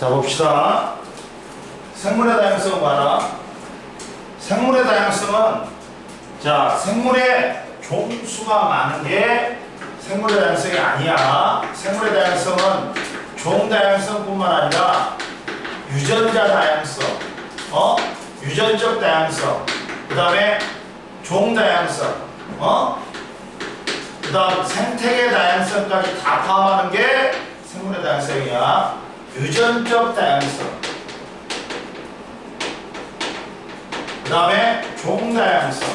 자, 봅시다. 생물의 다양성 봐라. 생물의 다양성은, 자, 생물의 종수가 많은 게 생물의 다양성이 아니야. 생물의 다양성은 종 다양성뿐만 아니라 유전자 다양성, 유전적 다양성, 그 다음에 종 다양성, 그 다음 생태계 다양성까지 다 포함하는 게 생물의 다양성이야. 유전적 다양성, 그 다음에 종 다양성,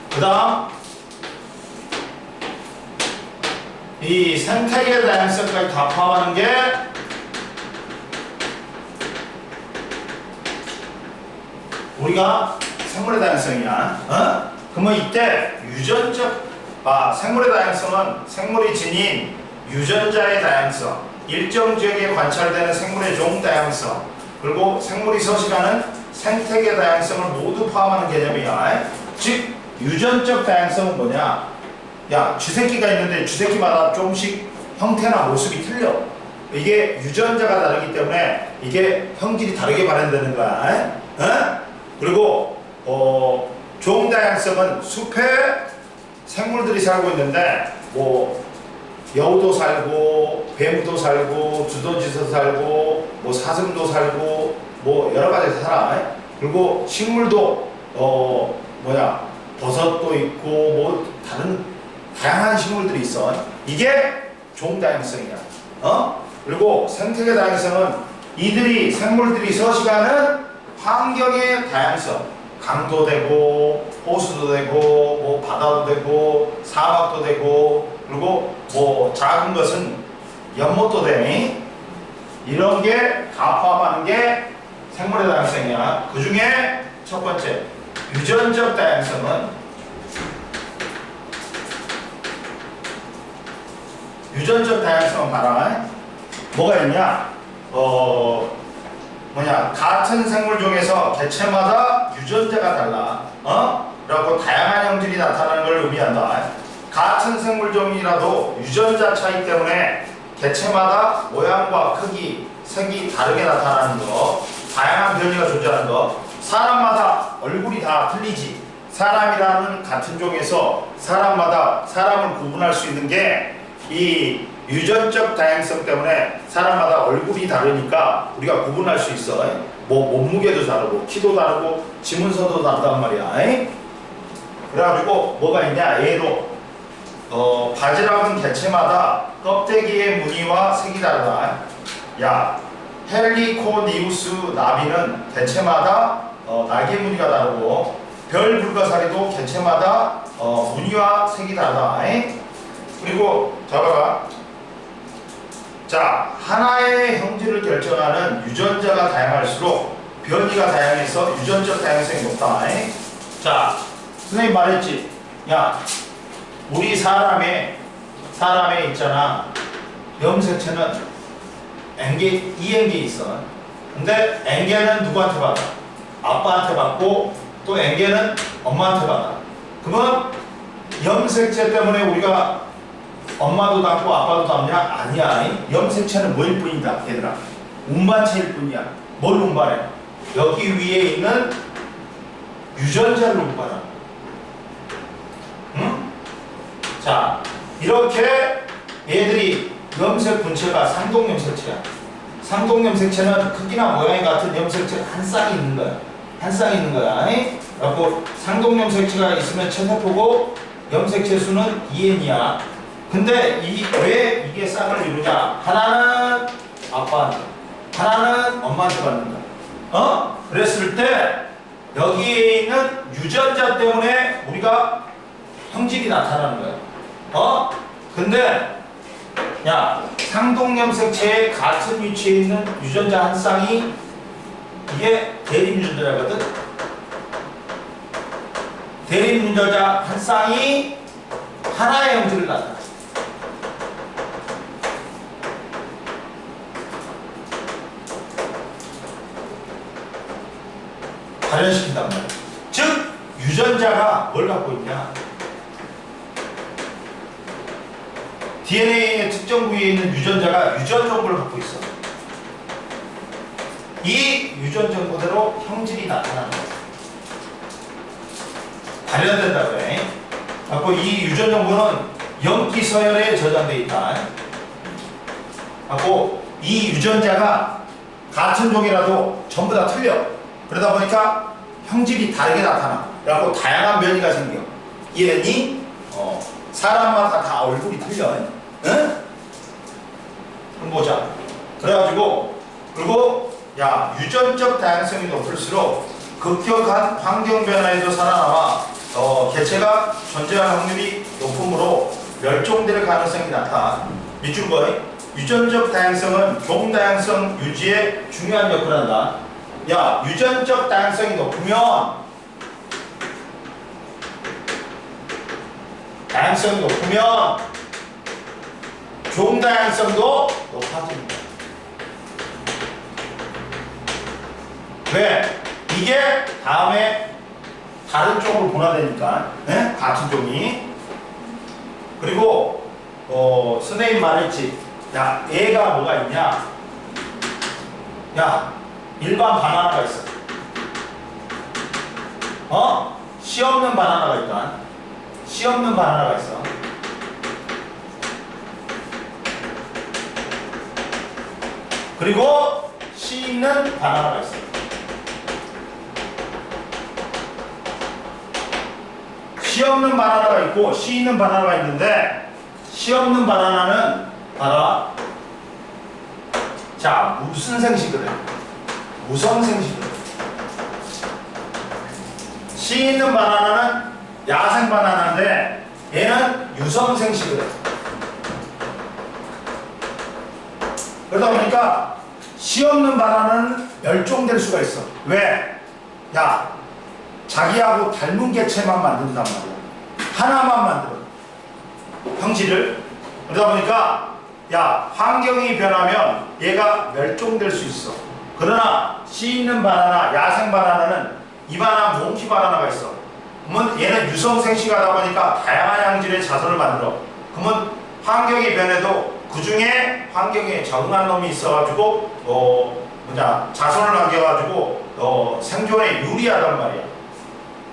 그 다음 이 생태계 다양성까지 다 포함하는 게 우리가 생물의 다양성이야. 그러면 이때 유전적, 생물의 다양성은 생물이 지닌 유전자의 다양성, 일정 지역에 관찰되는 생물의 종 다양성, 그리고 생물이 서식하는 생태계 다양성을 모두 포함하는 개념이야. 즉 유전적 다양성은 뭐냐? 야, 쥐새끼가 있는데 쥐새끼마다 조금씩 형태나 모습이 틀려. 이게 유전자가 다르기 때문에 이게 형질이 다르게 발현되는 거야. 그리고 종 다양성은 숲에 생물들이 살고 있는데 뭐 여우도 살고 뱀도 살고 두더지도 살고 뭐 사슴도 살고 뭐 여러 가지 살아. 그리고 식물도 버섯도 있고 뭐 다양한 식물들이 있어. 이게 종 다양성이야. 그리고 생태계 다양성은 이들이 생물들이 서식하는 환경의 다양성, 강도 되고 호수도 되고 뭐 바다도 되고 사막도 되고 그리고 뭐 작은 것은 연못도 되니 이런 게 다 포함하는 게 생물의 다양성이야. 그 중에 첫 번째 유전적 다양성은 봐라. 뭐가 있냐? 같은 생물 중에서 개체마다 유전자가 달라. 그리고 다양한 형질이 나타나는 걸 의미한다. 같은 생물종이라도 유전자 차이 때문에 개체마다 모양과 크기, 색이 다르게 나타나는 거, 다양한 변이가 존재하는 거. 사람마다 얼굴이 다 틀리지. 사람이라는 같은 종에서 사람마다 사람을 구분할 수 있는 게 이 유전적 다양성 때문에 사람마다 얼굴이 다르니까 우리가 구분할 수 있어. 뭐 몸무게도 다르고 키도 다르고 지문서도 다르단 말이야. 그래가지고 뭐가 있냐? 예로 바지락은 개체마다 껍데기의 무늬와 색이 다르다. 야, 헬리코니우스 나비는 개체마다 날개 무늬가 다르고 별 불가사리도 개체마다 무늬와 색이 다르다. 그리고 잡아봐. 자, 하나의 형질을 결정하는 유전자가 다양할수록 변이가 다양해서 유전적 다양성이 높다. 자, 선생님 말했지. 야, 우리 사람에 있잖아. 염색체는 N개 있어. 근데 N개는 누구한테 받아? 아빠한테 받고 또 N개는 엄마한테 받아. 그러면 염색체 때문에 우리가 엄마도 닮고 아빠도 닮냐? 아니야. 염색체는 뭐일 뿐이다, 얘들아. 운반체일 뿐이야. 뭘 운반해? 여기 위에 있는 유전자를 운반하는. 응? 자, 이렇게 얘들이 염색 분체가 상동염색체야. 상동염색체는 크기나 모양이 같은 염색체가 한 쌍이 있는 거야. 한 쌍이 있는 거야. 그래갖고 상동염색체가 있으면 체세포고 염색체 수는 2n이야. 근데 왜 이게 쌍을 이루냐? 하나는 아빠한테, 하나는 엄마한테 받는다. 그랬을 때 여기에 있는 유전자 때문에 우리가 형질이 나타나는 거야. 근데 야, 상동염색체의 같은 위치에 있는 유전자 한 쌍이 이게 대립유전자거든. 대립유전자 한 쌍이 하나의 형질을 나타내. 발현시킨단 말이야. 즉 유전자가 뭘 갖고 있냐? DNA의 특정 부위에 있는 유전자가 유전 정보를 갖고 있어. 이 유전 정보대로 형질이 나타나는 거야. 관련된다고 해. 갖고 이 유전 정보는 염기 서열에 저장되어 있다. 갖고 이 유전자가 같은 종이라도 전부 다 틀려. 그러다 보니까 형질이 다르게 나타나. 그래갖고 다양한 변이가 생겨. 이해했니? 사람마다 다 얼굴이 틀려. 응? 그럼 보자. 그래가지고 그리고 야 유전적 다양성이 높을수록 급격한 환경 변화에도 살아남아 개체가 존재할 확률이 높으므로 멸종될 가능성이 낮다. 밑줄 거에 유전적 다양성은 종 다양성 유지에 중요한 역할을 한다. 야 유전적 다양성이 높으면 종 다양성도 높아집니다. 왜? 이게 다음에 다른 쪽으로 분화되니까 네? 같은 종이. 그리고 선생님 말했지. 야 얘가 뭐가 있냐? 야 일반 바나나가 있어. 씨 없는 바나나가 있다. 씨 없는 바나나가 있어. 그리고 씨 있는 바나나가 있어. 씨 없는 바나나가 있고 씨 있는 바나나가 있는데 씨 없는 바나나는 봐라. 자 무슨 생식을 해? 무성 생식을 해. 씨 있는 바나나는 야생 바나나인데 얘는 유성 생식을 해. 그러다 보니까 씨 없는 바나나는 멸종될 수가 있어. 왜? 야 자기하고 닮은 개체만 만든단 말이야. 하나만 만들어. 형질을. 그러다 보니까 야 환경이 변하면 얘가 멸종될 수 있어. 그러나 씨 있는 바나나, 야생 바나나는 이만한 몽키 바나나가 있어. 그러면 얘는 유성 생식하다 보니까 다양한 양질의 자손을 만들어. 그러면 환경이 변해도 그 중에 환경에 적응한 놈이 있어가지고 자손을 남겨가지고 생존에 유리하단 말이야.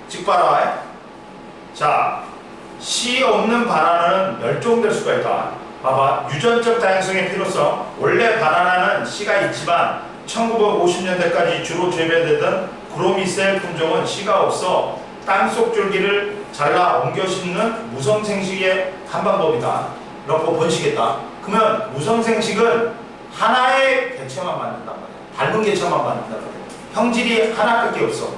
즉 봐라. 자, 씨 없는 바나나는 멸종될 수가 있다. 봐봐. 유전적 다양성의 필요성. 원래 바나나는 씨가 있지만 1950년대까지 주로 재배되던 구로미셀 품종은 씨가 없어 땅속 줄기를 잘라 옮겨 심는 무성생식의 한 방법이다. 이렇게 번식했다. 그러면 무성생식은 하나의 개체만 만든단 말이야. 닮은 개체만 만든단 말이야. 형질이 하나밖에 없어.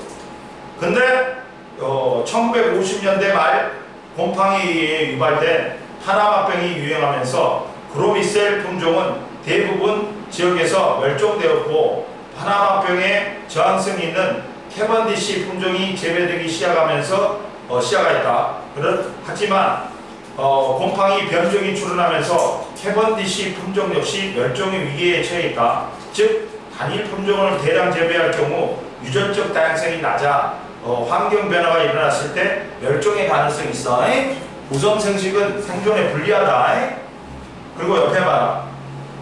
근데 1950년대 말 곰팡이에 의해 유발된 하나맛병이 유행하면서 구로미셀 품종은 대부분 지역에서 멸종되었고 하나맛병에 저항성이 있는 캐번디시 품종이 재배되기 시작하면서 시작했다. 하지만 곰팡이 변종이 출현하면서 캐번디시 품종 역시 멸종의 위기에 처해 있다. 즉 단일 품종을 대량 재배할 경우 유전적 다양성이 낮아 환경 변화가 일어났을 때 멸종의 가능성이 있어. 우성 생식은 생존에 불리하다. 그리고 옆에 봐라.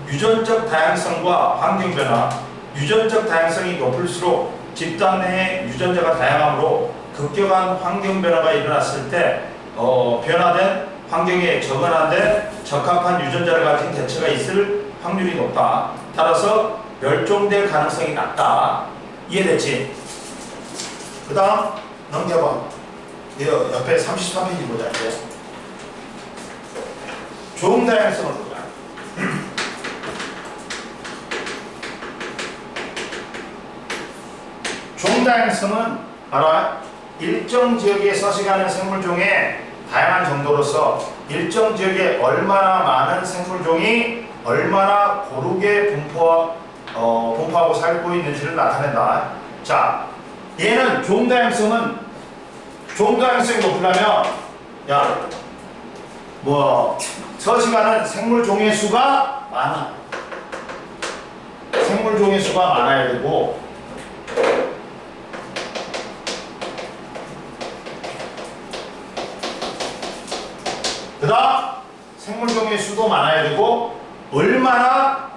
유전적 다양성과 환경 변화. 유전적 다양성이 높을수록 집단 내에 유전자가 다양하므로 급격한 환경 변화가 일어났을 때 변화된 환경에 적응하는데 적합한 유전자를 가진 개체가 있을 확률이 높다. 따라서 멸종될 가능성이 낮다. 이해됐지? 그 다음 넘겨봐. 옆에 33페이지 보자. 이제 종 다양성을 보자. 종 다양성은 알아? 일정 지역에 서식하는 생물종의 다양한 정도로서 일정 지역에 얼마나 많은 생물종이 얼마나 고르게 분포하고 살고 있는지를 나타낸다. 자, 얘는 종 다양성이 높으려면 서식하는 생물종의 수가 많아. 생물종의 수가 많아야 되고 그 다음 생물종의 수도 많아야 되고 얼마나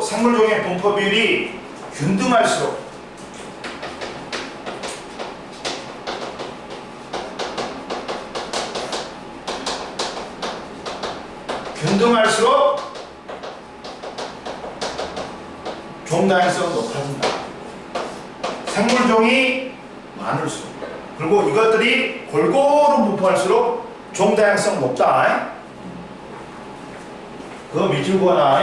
생물종의 분포 비율이 균등할수록 종 다양성은 높아진다. 생물종이 많을수록 그리고 이것들이 골고루 분포할수록 종 다양성 높다. 그거 미줄거나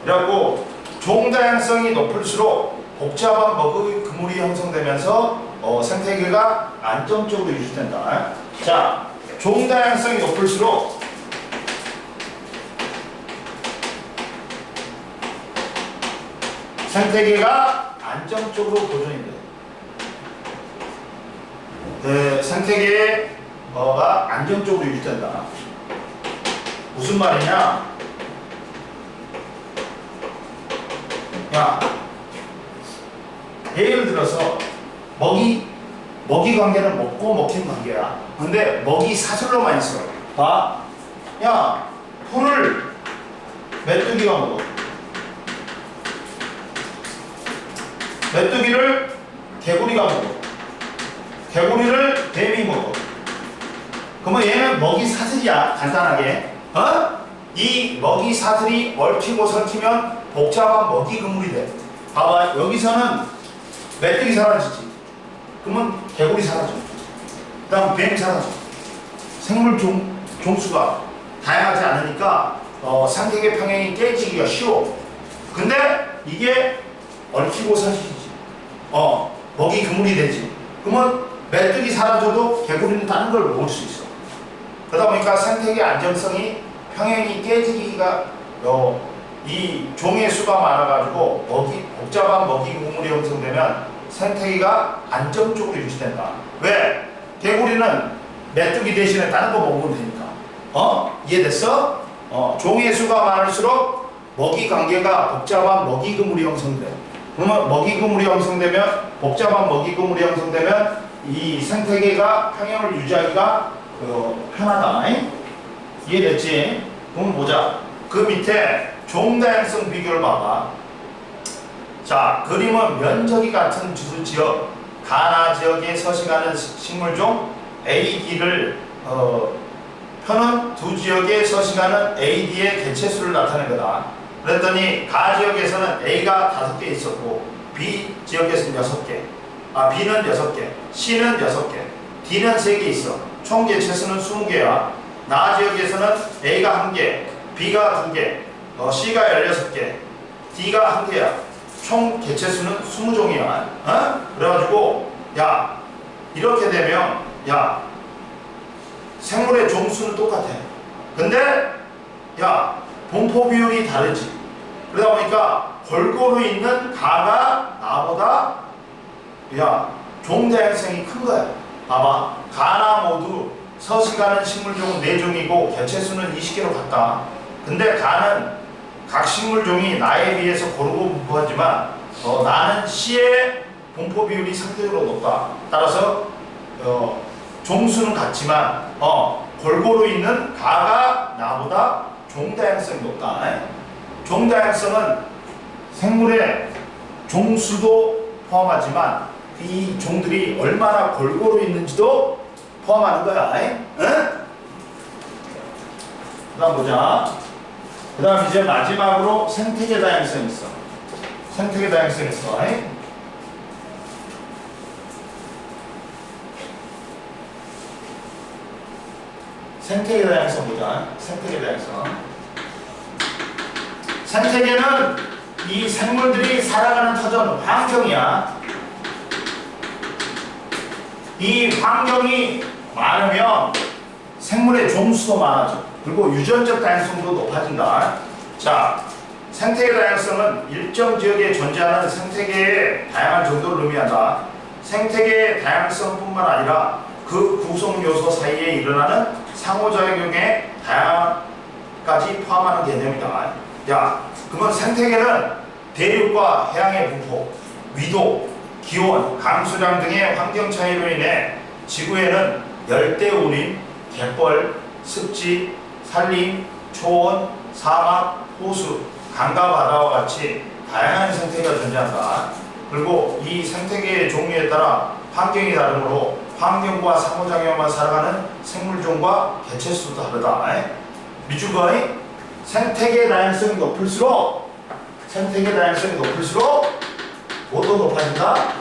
이라고 종 다양성이 높을수록 복잡한 먹이 그물이 형성되면서 생태계가 안정적으로 유지된다. 자, 종 다양성이 높을수록 생태계가 안정적으로 보존이 돼. 생태계가 안정적으로 유지된다. 무슨 말이냐? 야, 예를 들어서 먹이 관계는 먹고 먹힌 관계야. 근데 먹이 사슬로만 있어. 봐. 야, 풀을 메뚜기가 먹어. 메뚜기를 개구리가 먹어. 개구리를 뱀이 먹어. 그러면 얘는 먹이 사슬이야. 간단하게. 이 먹이 사슬이 얽히고 설키면 복잡한 먹이 그물이 돼. 봐봐. 여기서는 메뚜기 사라지지. 그러면 개구리 사라져. 그 다음 뱀 사라져. 생물 종수가 다양하지 않으니까 생태계 평행이 깨지기가 쉬워. 근데 이게 얽히고 설키지. 먹이 그물이 되지. 그러면 메뚜기 사라져도 개구리는 다른 걸 먹을 수 있어. 그러다 보니까 생태계 안정성이 평행이 깨지기가 이 종의 수가 많아가지고 복잡한 먹이 그물이 형성되면 생태계가 안정적으로 유지된다. 왜? 개구리는 메뚜기 대신에 다른 거 먹으면 되니까. 이해됐어? 종의 수가 많을수록 먹이 관계가 복잡한 먹이 그물이 형성돼. 그러면 먹이 그물이 형성되면 복잡한 먹이 그물이 형성되면 이 생태계가 평형을 유지하기가 편하다. 이해됐지? 그럼 보자. 그 밑에 종 다양성 비교를 봐봐. 자, 그림은 면적이 같은 두 지역, 가나 지역에 서식하는 식물종 AD를 펴는 두 지역에 서식하는 AD의 개체수를 나타낸 거다. 그랬더니 가 지역에서는 A가 5개 있었고 B 지역에서는 6개, B는 6개, C는 6개, D는 3개 있어. 총 개체수는 20개야. 나 지역에서는 A가 1개, B가 2개, C가 16개, D가 1개야. 총 개체수는 20종이야. 그래가지고 야, 이렇게 되면 야, 생물의 종수는 똑같아. 근데 야, 분포 비율이 다르지. 그러다 보니까 골고루 있는 가가 나보다 야, 종 다양성이 큰 거야. 봐봐. 가나 모두 서식하는 식물종은 4종이고 개체수는 20개로 같다. 근데 가는 각 식물종이 나에 비해서 고르고 분포하지만 나는 C의 분포 비율이 상대적으로 높다. 따라서 종수는 같지만 골고루 있는 가가 나보다 종 다양성이 높다. 종 다양성은 생물의 종수도 포함하지만 이 종들이 얼마나 골고루 있는지도 포함하는 거야. 그 다음 보자. 그 다음 이제 마지막으로 생태계 다양성이 있어. 생태계 다양성이 있어. 생태계 다양성 보자. 생태계 다양성. 생태계는 이 생물들이 살아가는 터전 환경이야. 이 환경이 많으면 생물의 종수도 많아져. 그리고 유전적 다양성도 높아진다. 자, 생태계 다양성은 일정 지역에 존재하는 생태계의 다양한 정도를 의미한다. 생태계의 다양성뿐만 아니라 그 구성 요소 사이에 일어나는 상호작용의 다양까지 포함하는 개념이다. 야, 그러면 생태계는 대륙과 해양의 분포, 위도, 기온, 강수량 등의 환경 차이로 인해 지구에는 열대우림, 갯벌, 습지, 산림, 초원, 사막, 호수, 강과 바다와 같이 다양한 생태계가 존재한다. 그리고 이 생태계의 종류에 따라 환경이 다르므로 환경과 상호작용만 살아가는 생물종과 개체수도 다르다. 밑줄 그어이 생태계 다양성이 높을수록 뭐도 높아진다?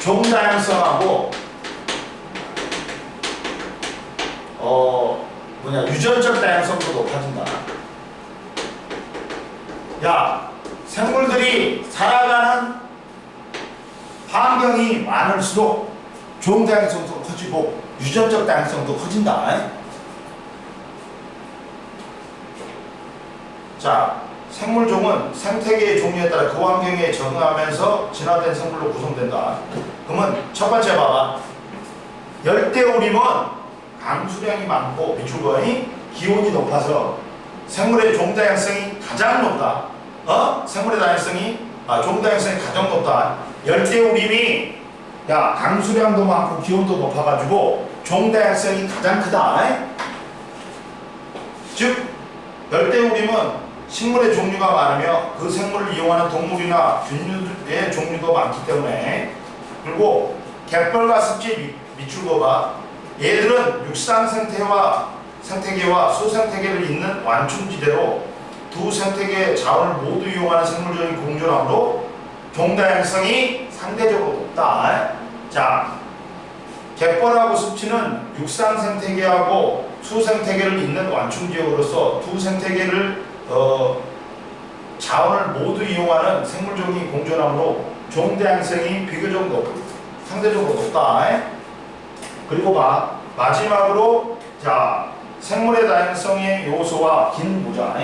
종 다양성하고 유전적 다양성도 높아진다. 야, 생물들이 살아가는 환경이 많을수록 종 다양성도 커지고 유전적 다양성도 커진다. 자, 생물종은 생태계의 종류에 따라 그 환경에 적응하면서 진화된 생물로 구성된다. 그러면 첫 번째 봐봐. 열대우림은 강수량이 많고 밑줄거니 기온이 높아서 생물의 종다양성이 가장 높다. 종다양성이 가장 높다. 열대우림이 강수량도 많고 기온도 높아가지고 종다양성이 가장 크다. 즉 열대우림은 식물의 종류가 많으며 그 생물을 이용하는 동물이나 균류의 종류도 많기 때문에, 그리고 갯벌과 습지 밑줄 그어봐. 얘들은 육상 생태계와 수생태계를 잇는 완충지대로 두 생태계의 자원을 모두 이용하는 생물적인 공존함으로 종다양성이 상대적으로 높다. 자, 갯벌하고 습지는 육상 생태계하고 수생태계를 잇는 완충지역으로서 두 생태계를 자원을 모두 이용하는 생물종이 공존함으로 종다양성이 상대적으로 높다. 그리고 마지막으로 생물의 다양성의 요소와 긴 보자.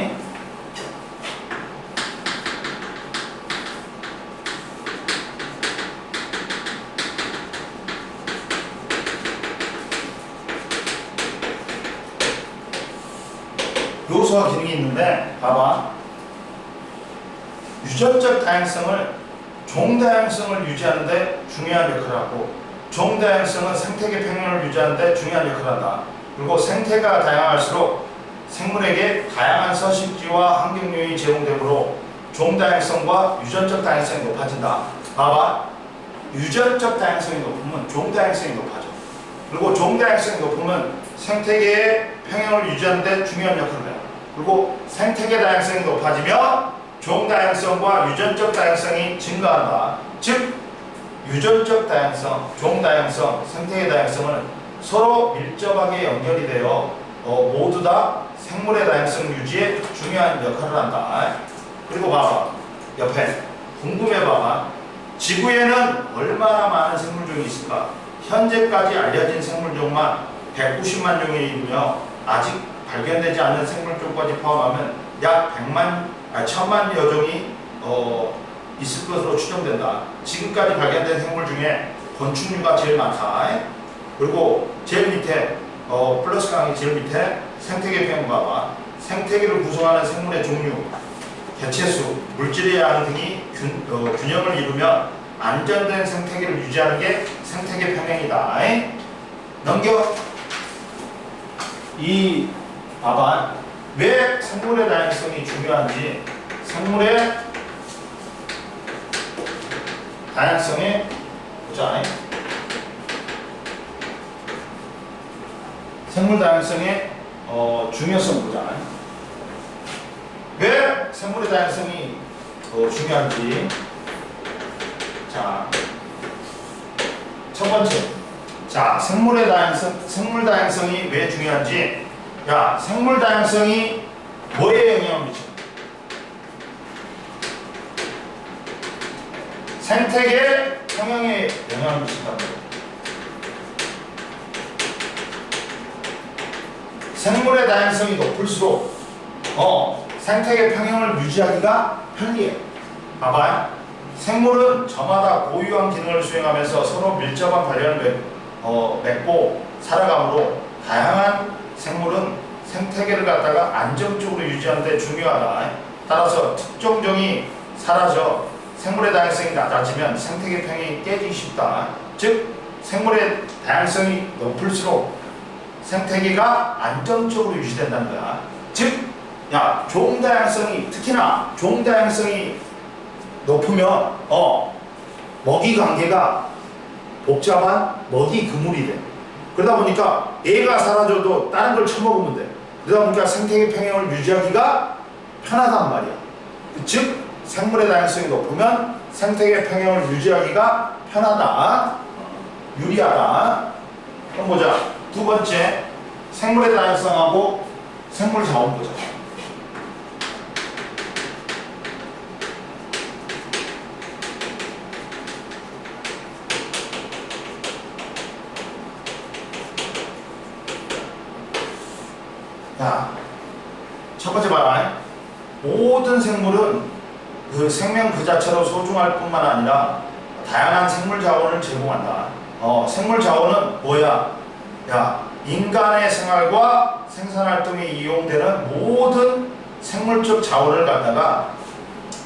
요소와 기능이 있는데 봐봐. 유전적 다양성을 종다양성을 유지하는데 중요한 역할을 하고, 종다양성은 생태계 평형을 유지하는데 중요한 역할을 한다. 그리고 생태가 다양할수록 생물에게 다양한 서식지와 환경 요인이 제공되므로 종다양성과 유전적 다양성이 높아진다. 봐봐. 유전적 다양성이 높으면 종다양성이 높아져. 그리고 종다양성이 높으면 생태계의 평형을 유지하는 데 중요한 역할을 해요. 그리고 생태계 다양성이 높아지면 종다양성과 유전적 다양성이 증가한다. 즉 유전적 다양성, 종다양성, 생태계 다양성은 서로 밀접하게 연결이 되어 모두 다 생물의 다양성 유지에 중요한 역할을 한다. 그리고 봐봐. 옆에 궁금해봐봐. 지구에는 얼마나 많은 생물종이 있을까? 현재까지 알려진 생물종만 190만 종에 이르며 아직 발견되지 않은 생물종까지 포함하면 약 1000만여 종이 있을 것으로 추정된다. 지금까지 발견된 생물 중에 곤충류가 제일 많다. 그리고 제일 밑에 플러스 강의 제일 밑에 생태계 평 봐봐. 생태계를 구성하는 생물의 종류, 개체수, 물질의 양 등이 균형을 이루며 안전된 생태계를 유지하는 게 생태계 평형이다. 넘겨. 이 봐봐. 왜 생물의 다양성이 중요한지. 생물의 다양성에 보자. 생물 다양성의 중요성 보자. 왜 생물의 다양성이 중요한지. 자, 첫 번째. 생물 다양성이 왜 중요한지. 생물 다양성이 뭐에 영향을 미쳐? 생태계 평형에 영향을 미친다는 거예요. 생물의 다양성이 높을수록 생태계 평형을 유지하기가 편리해. 봐봐요. 생물은 저마다 고유한 기능을 수행하면서 서로 밀접한 관련을 맺고 살아가므로 다양한 생물은 생태계를 갖다가 안정적으로 유지하는 데 중요하다. 따라서 특정 종이 사라져 생물의 다양성이 낮아지면 생태계 평형이 깨지기 쉽다. 즉 생물의 다양성이 높을수록 생태계가 안정적으로 유지된다는 거야. 즉, 야, 종다양성이, 특히나 종다양성이 높으면 먹이 관계가 복잡한 먹이 그물이 돼. 그러다 보니까 얘가 사라져도 다른 걸 처먹으면 돼. 그러다 보니까 생태계 평형을 유지하기가 편하단 말이야. 즉, 생물의 다양성이 높으면 생태계 평형을 유지하기가 편하다, 유리하다. 그럼 보자. 두 번째, 생물의 다양성하고 생물 자원 보자. 자, 첫 번째 봐라. 모든 생물은 그 생명 그 자체로 소중할 뿐만 아니라 다양한 생물 자원을 제공한다. 생물 자원은 뭐야? 야, 인간의 생활과 생산 활동에 이용되는 모든 생물적 자원을 갖다가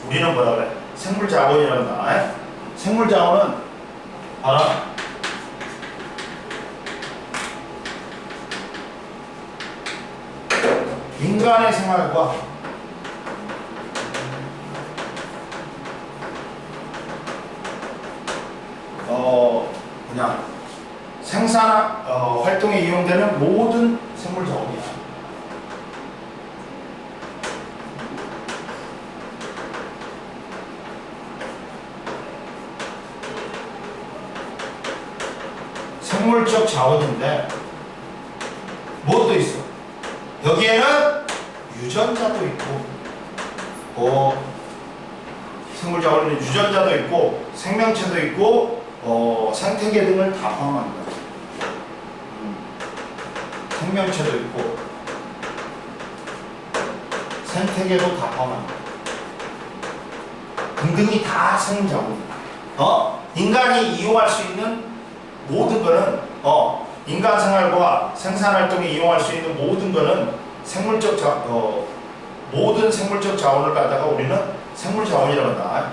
우리는 뭐라 그래? 생물 자원이라고 한다. 생물 자원은 인간의 생활과 그냥 생산 활동에 이용되는 모든 생물 자원이야. 생물적 자원인데 무엇도 있어. 여기에는 유전자도 있고, 생물 자원에는 유전자도 있고, 생명체도 있고, 생태계 등을 다 포함합니다. 생명체도 있고, 생태계도 다 포함합니다. 등등이 다 생물 자원입니다. 인간이 이용할 수 있는 모든 거는, 인간 생활과 생산 활동에 이용할 수 있는 모든 거는 모든 생물적 자원을 갖다가 우리는 생물 자원이라고 한다.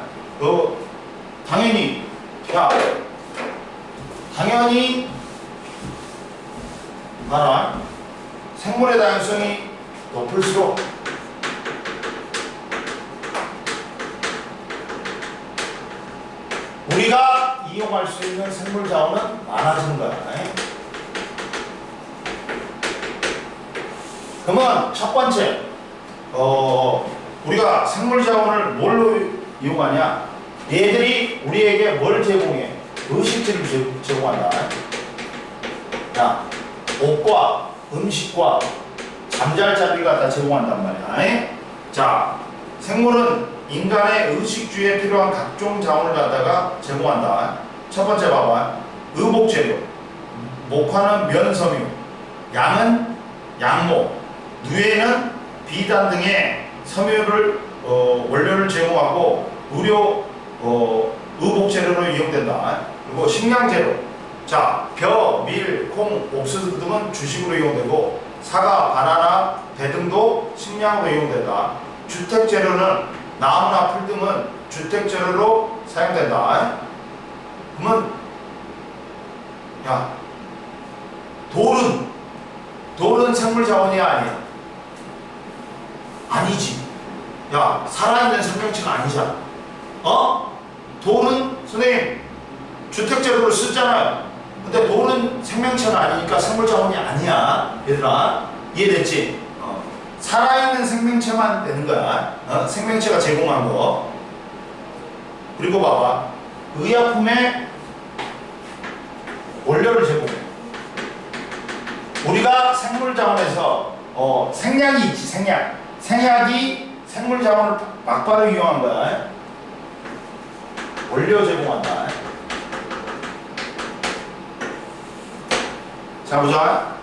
당연히 봐라. 생물의 다양성이 높을수록 우리가 이용할 수 있는 생물 자원은 많아지는 거야. 그러면 첫 번째, 우리가 생물 자원을 뭘로 이용하냐? 얘들이 우리에게 뭘 제공해? 의식주를 제공한다. 자, 옷과 음식과 잠잘 자리를 갖다 제공한단 말이야. 자, 생물은 인간의 의식주에 필요한 각종 자원을 갖다가 제공한다. 첫 번째 봐봐. 의복재료. 목화는 면섬유, 양은 양모, 누에는 비단 등의 섬유를 원료를 제공하고 의료 의복재료로 이용된다. 그리고 식량재료. 자, 벼, 밀, 콩, 옥수수 등은 주식으로 이용되고 사과, 바나나, 배 등도 식량으로 이용된다. 주택재료는 나무나 풀 등은 주택재료로 사용된다. 그러면 야, 돌은 생물 자원이야, 아니야? 아니지. 야, 살아있는 생명체가 아니잖아. 돌은 선생님 주택재료로 쓰잖아요. 근데 돌은 생명체가 아니니까 생물 자원이 아니야. 얘들아, 이해됐지? 살아있는 생명체만 되는 거야. 생명체가 제공한 거. 그리고 봐봐. 의약품에 원료를 제공해. 우리가 생물 자원에서 생약이 있지, 생약. 생약이 생물 자원을 막바로 이용한 거야. 원료 제공한다. 자, 보자.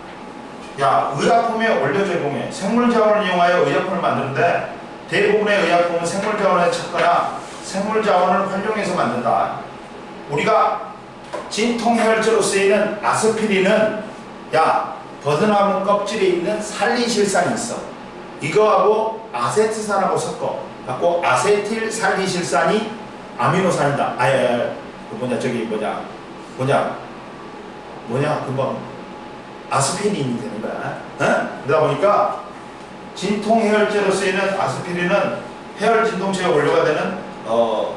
야, 의약품에 원료 제공해. 생물 자원을 이용하여 의약품을 만드는데 대부분의 의약품은 생물 자원에 찾거나 생물 자원을 활용해서 만든다. 우리가 진통해열제로 쓰이는 아스피린은 버드나무 껍질에 있는 살리실산이 있어. 이거하고 아세트산하고 섞어 갖고 아세틸 살리실산이 아미노산이다. 뭐냐 금방 아스피린이 되는 거야. 그러다 보니까 진통 해열제로 쓰이는 아스피린은 해열 진동체의 원료가 되는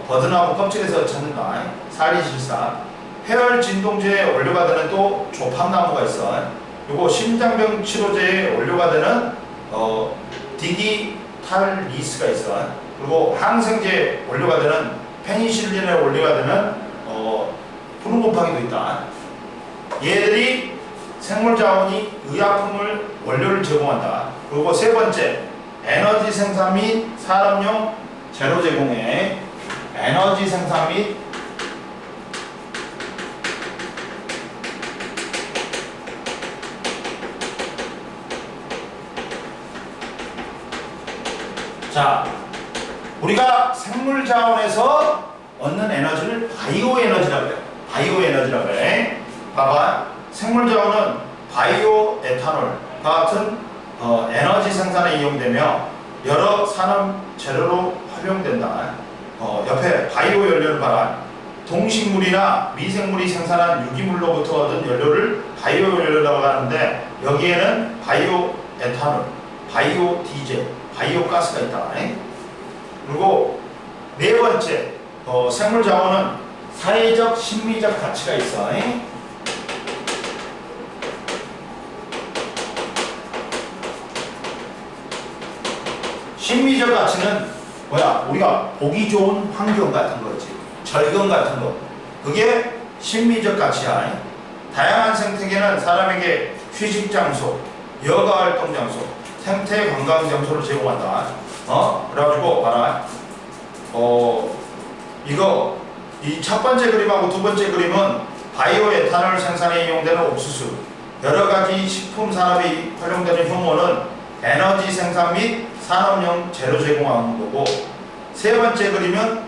버드나무 껍질에서 찾는다. 사리실사. 해열 진동제의 원료가 되는 또 조팝나무가 있어. 그리고 심장병 치료제의 원료가 되는 디기탈리스가 있어. 그리고 항생제 원료가 되는 페니실린의 원료가 되는 푸른 곰팡이도 있다. 얘들이 생물 자원이 의약품을 원료를 제공한다. 그리고 세 번째, 에너지 생산 및 산업용 재료 제공에 에너지 생산 및 자, 우리가 생물 자원에서 얻는 에너지를 바이오 에너지라고 해요. 바이오 에너지라고 해. 봐봐. 생물 자원은 바이오 에탄올과 같은 에너지 생산에 이용되며 여러 산업 재료로 활용된다. 옆에 바이오 연료를 봐라. 동식물이나 미생물이 생산한 유기물로부터 얻은 연료를 바이오 연료라고 하는데 여기에는 바이오 에탄올, 바이오 디젤, 바이오 가스가 있다. 그리고 네 번째, 생물 자원은 사회적 심리적 가치가 있어. 심리적 가치는 뭐야? 우리가 보기 좋은 환경 같은 거지. 절경 같은 거. 그게 심리적 가치야. 다양한 생태계는 사람에게 휴식 장소, 여가 활동 장소, 생태 관광 장소를 제공한다. 그래가지고 봐라. 이 첫 번째 그림하고 두 번째 그림은 바이오 에탄올 생산에 이용되는 옥수수, 여러 가지 식품 산업에 활용되는 효모는 에너지 생산 및 산업용 재료 제공하는 거고, 세 번째 그림은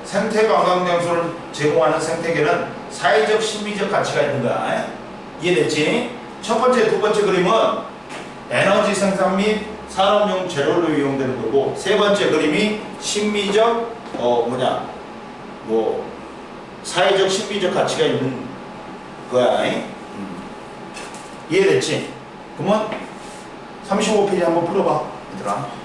생태 관광 장소를 제공하는 생태계는 사회적 심리적 가치가 있는 거야. 이해됐지? 첫 번째, 두 번째 그림은 에너지 생산 및 산업용 재료로 이용되는 거고, 세 번째 그림이 심리적 사회적 심리적 가치가 있는 거야. 이해됐지? 그러면 35페이지 한번 풀어봐, 얘들아.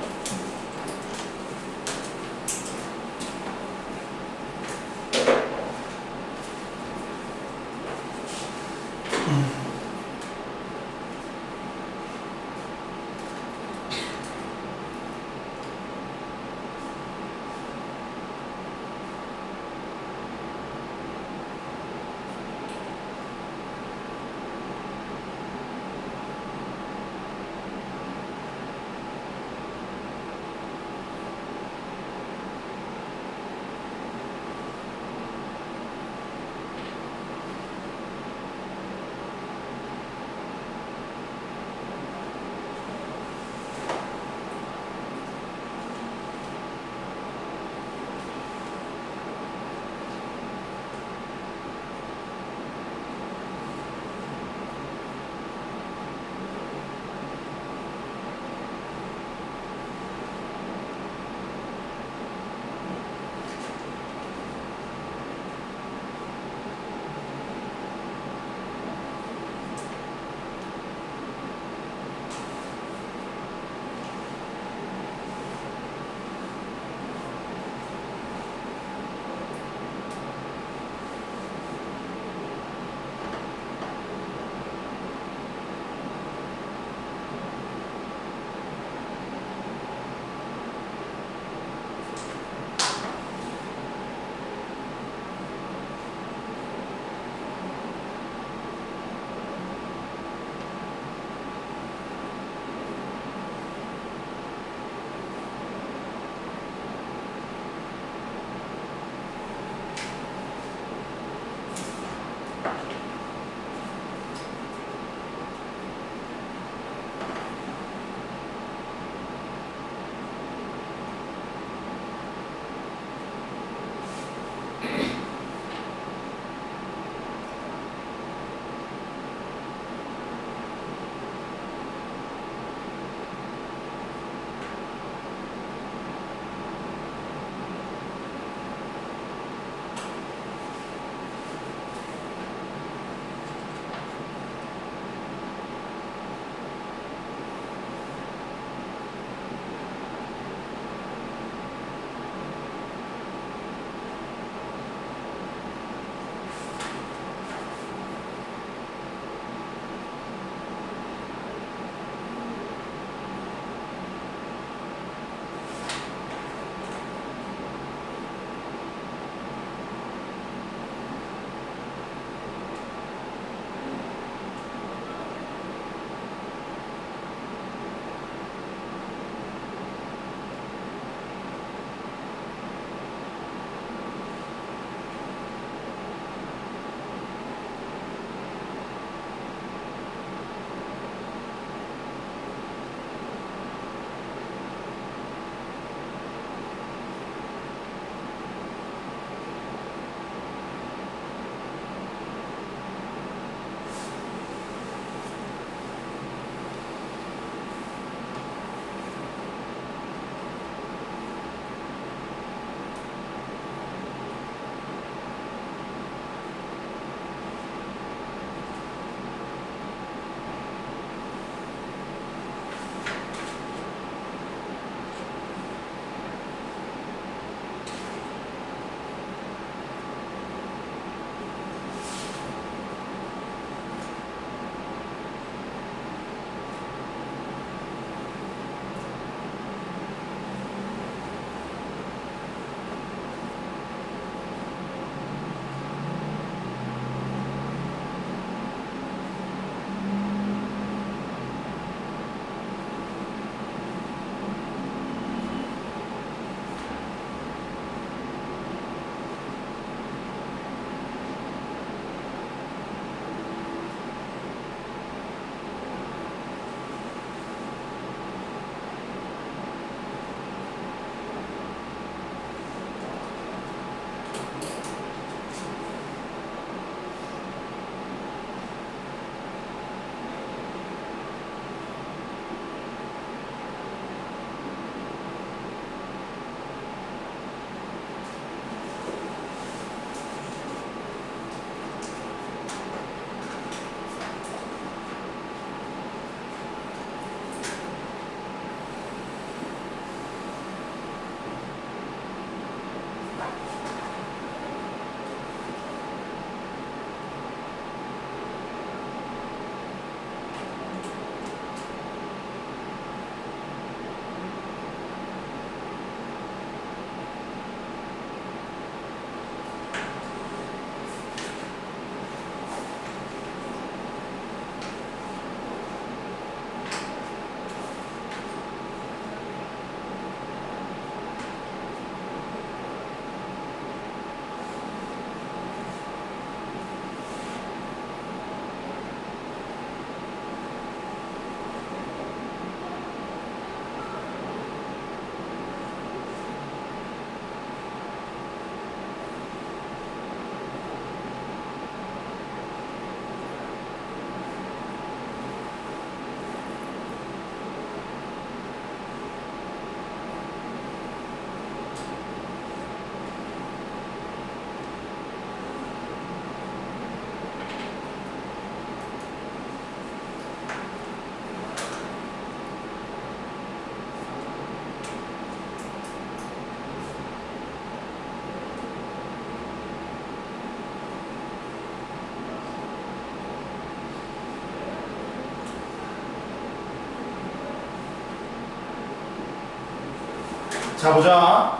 자, 보자.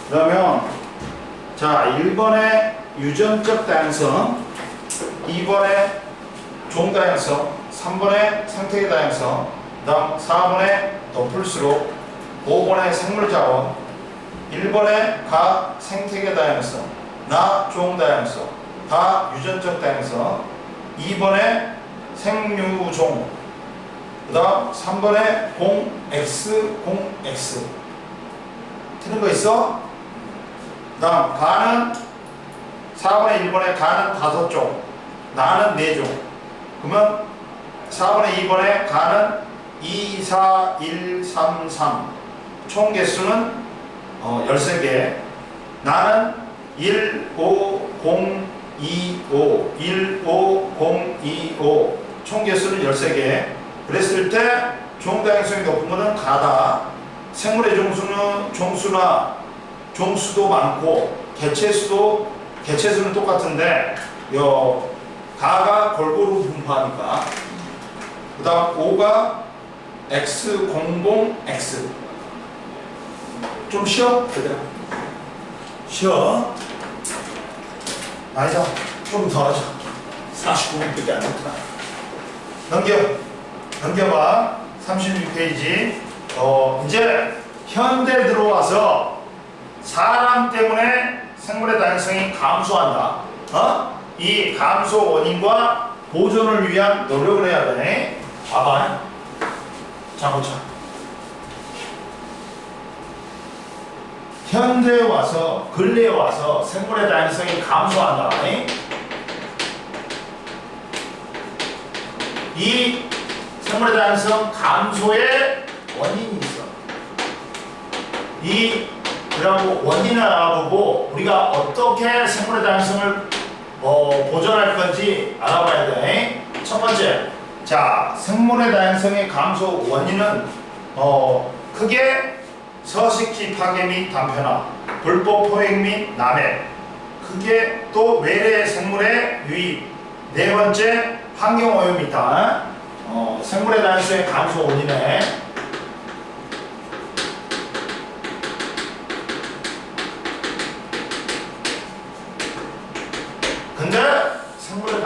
그러면 자, 1번에 유전적 다양성, 2번에 종다양성, 3번에 생태계 다양성, 그다음 4번에 더풀수록, 5번에 생물자원, 1번에 가 생태계 다양성, 나 종다양성, 다 유전적 다양성, 2번에 생류종, 그다음 3번에 공X, 공X. 틀린 거 있어? 그다음 가는 4번에 1번에 가는 5종, 나는 4종. 그러면 4번에 2번에 가는 2, 4, 1, 3, 3. 총 개수는 13개. 나는 1, 5, 0, 2, 5. 1, 5, 0, 2, 5. 총 개수는 13개. 그랬을 때 종다양성이 높은 것은 가다. 생물의 종수나 종수도 많고 개체수는 똑같은데 가가 골고루 분포하니까. 그 다음 5가 X, 00, X. 좀 쉬어? 얘들아 쉬어? 아니다, 좀 더 하자. 49분밖에 안 됐구나. 넘겨봐. 36페이지. 이제 현대 들어와서 사람 때문에 생물의 다양성이 감소한다. 이 감소 원인과 보존을 위한 노력을 해야 되네. 봐봐. 자, 보자. 현대에 와서, 근래에 와서 생물의 다양성이 감소한다. 이 생물의 다양성 감소의 원인이 있어. 그리고 원인을 알아보고 우리가 어떻게 생물의 다양성을 보존할 건지 알아봐야 돼. 첫 번째, 자, 생물의 다양성의 감소 원인은 크게 서식지 파괴 및 단편화, 불법 포획 및 남획, 크게 또 외래 생물의 유입. 네 번째, 환경 오염이다. 생물의 다양성의 감소 원인에 근데 생물의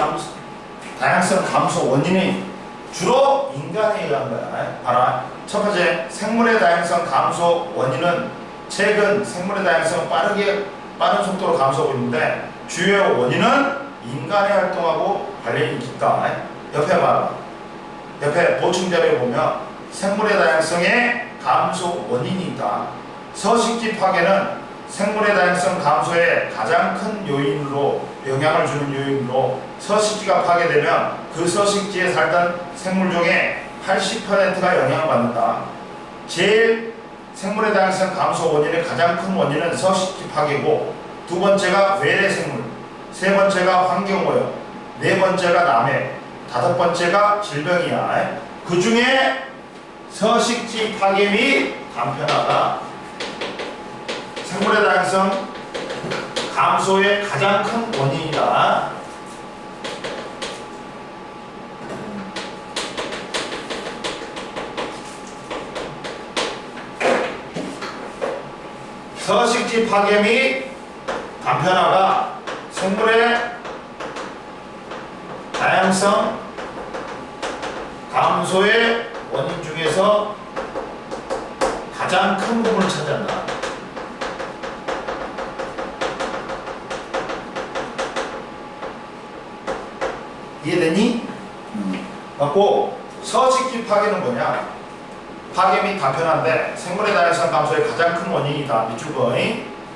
다양성 감소 원인이 주로 인간에 의한 거야. 알아? 첫 번째, 생물의 다양성 감소 원인은 최근 생물의 다양성 빠른 속도로 감소하고 있는데 주요 원인은 인간의 활동하고 관련이 깊다. 옆에 봐라. 옆에 보충 자료에 보면 생물의 다양성의 감소 원인이 있다. 서식지 파괴는 생물의 다양성 감소에 가장 큰 영향을 주는 요인으로 서식지가 파괴되면 그 서식지에 살던 생물종의 80%가 영향을 받는다. 제일 생물의 다양성 감소 원인의 가장 큰 원인은 서식지 파괴고, 두 번째가 외래 생물, 세 번째가 환경오염, 네 번째가 남획, 다섯 번째가 질병이야. 그 중에 서식지 파괴 및 단편화가 생물의 다양성 감소의 가장 큰 원인이다. 서식지 파괴 및 단편화가 생물의 다양성 감소의 원인 중에서 가장 큰 부분을 차지한다. 이해되니? 맞고, 서식지 파괴는 뭐냐? 파괴 및 단편화인데 생물의 다양성 감소의 가장 큰 원인이다. 밑줄 거.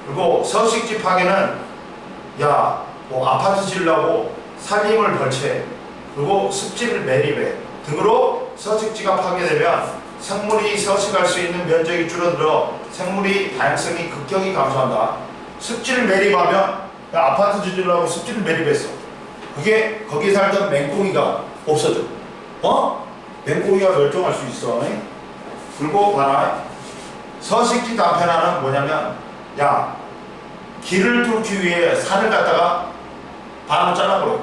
그리고 서식지 파괴는 아파트 지으려고 산림을 벌채, 그리고 습지를 매립해 등으로 서식지가 파괴되면 생물이 서식할 수 있는 면적이 줄어들어 생물의 다양성이 급격히 감소한다. 습지를 매립하면 아파트 지으려고 습지를 매립했어. 그게 거기 살던 맹꽁이가 없어져. 맹꽁이가 멸종할 수 있어. 그리고 봐라. 서식지 단편화는 뭐냐면, 길을 뚫기 위해 산을 갖다가 반으로 잘라버려.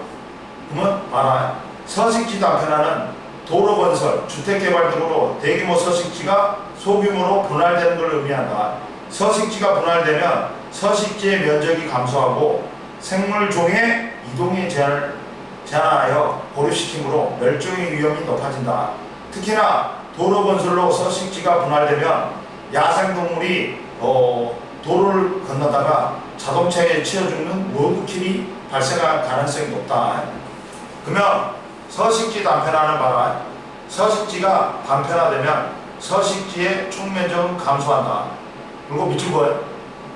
그러면 봐라. 서식지 단편화는 도로 건설, 주택개발 등으로 대규모 서식지가 소규모로 분할되는 걸 의미한다. 서식지가 분할되면 서식지의 면적이 감소하고 생물종의 이동에 제한하여 고립시키므로 멸종의 위험이 높아진다. 특히나 도로 건설로 서식지가 분할되면 야생동물이 도로를 건너다가 자동차에 치여 죽는 로드킬이 발생할 가능성이 높다. 그러면 서식지 단편화는 봐라. 서식지가 단편화되면 서식지의 총면적은 감소한다. 그리고 밑줄 거예요.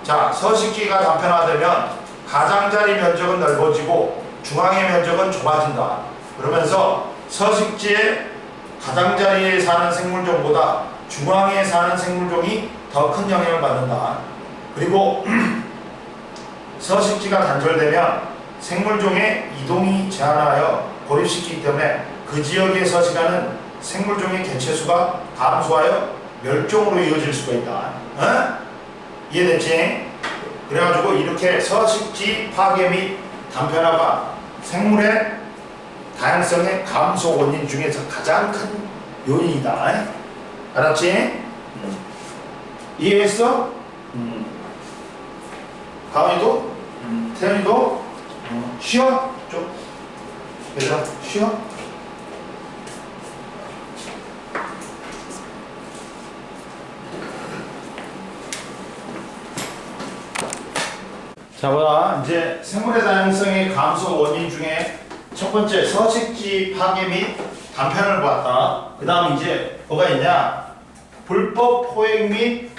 자, 서식지가 단편화되면 가장자리 면적은 넓어지고 중앙의 면적은 좁아진다. 그러면서 서식지의 가장자리에 사는 생물종보다 중앙에 사는 생물종이 더 큰 영향을 받는다. 그리고 서식지가 단절되면 생물종의 이동이 제한하여 고립시키기 때문에 그 지역에 서식하는 생물종의 개체수가 감소하여 멸종으로 이어질 수가 있다. 이해됐지? 그래가지고 이렇게 서식지 파괴 및 단편화가 생물의 다양성의 감소 원인 중에서 가장 큰 요인이다. 알았지? 이해했어? 가은이도? 태연이도? 쉬어? 좀 얘들아 쉬어? 자, 보자. 이제 생물의 다양성의 감소 원인 중에 첫 번째 서식지 파괴 및 단편을 보았다. 그 다음 이제 뭐가 있냐? 불법 포획 및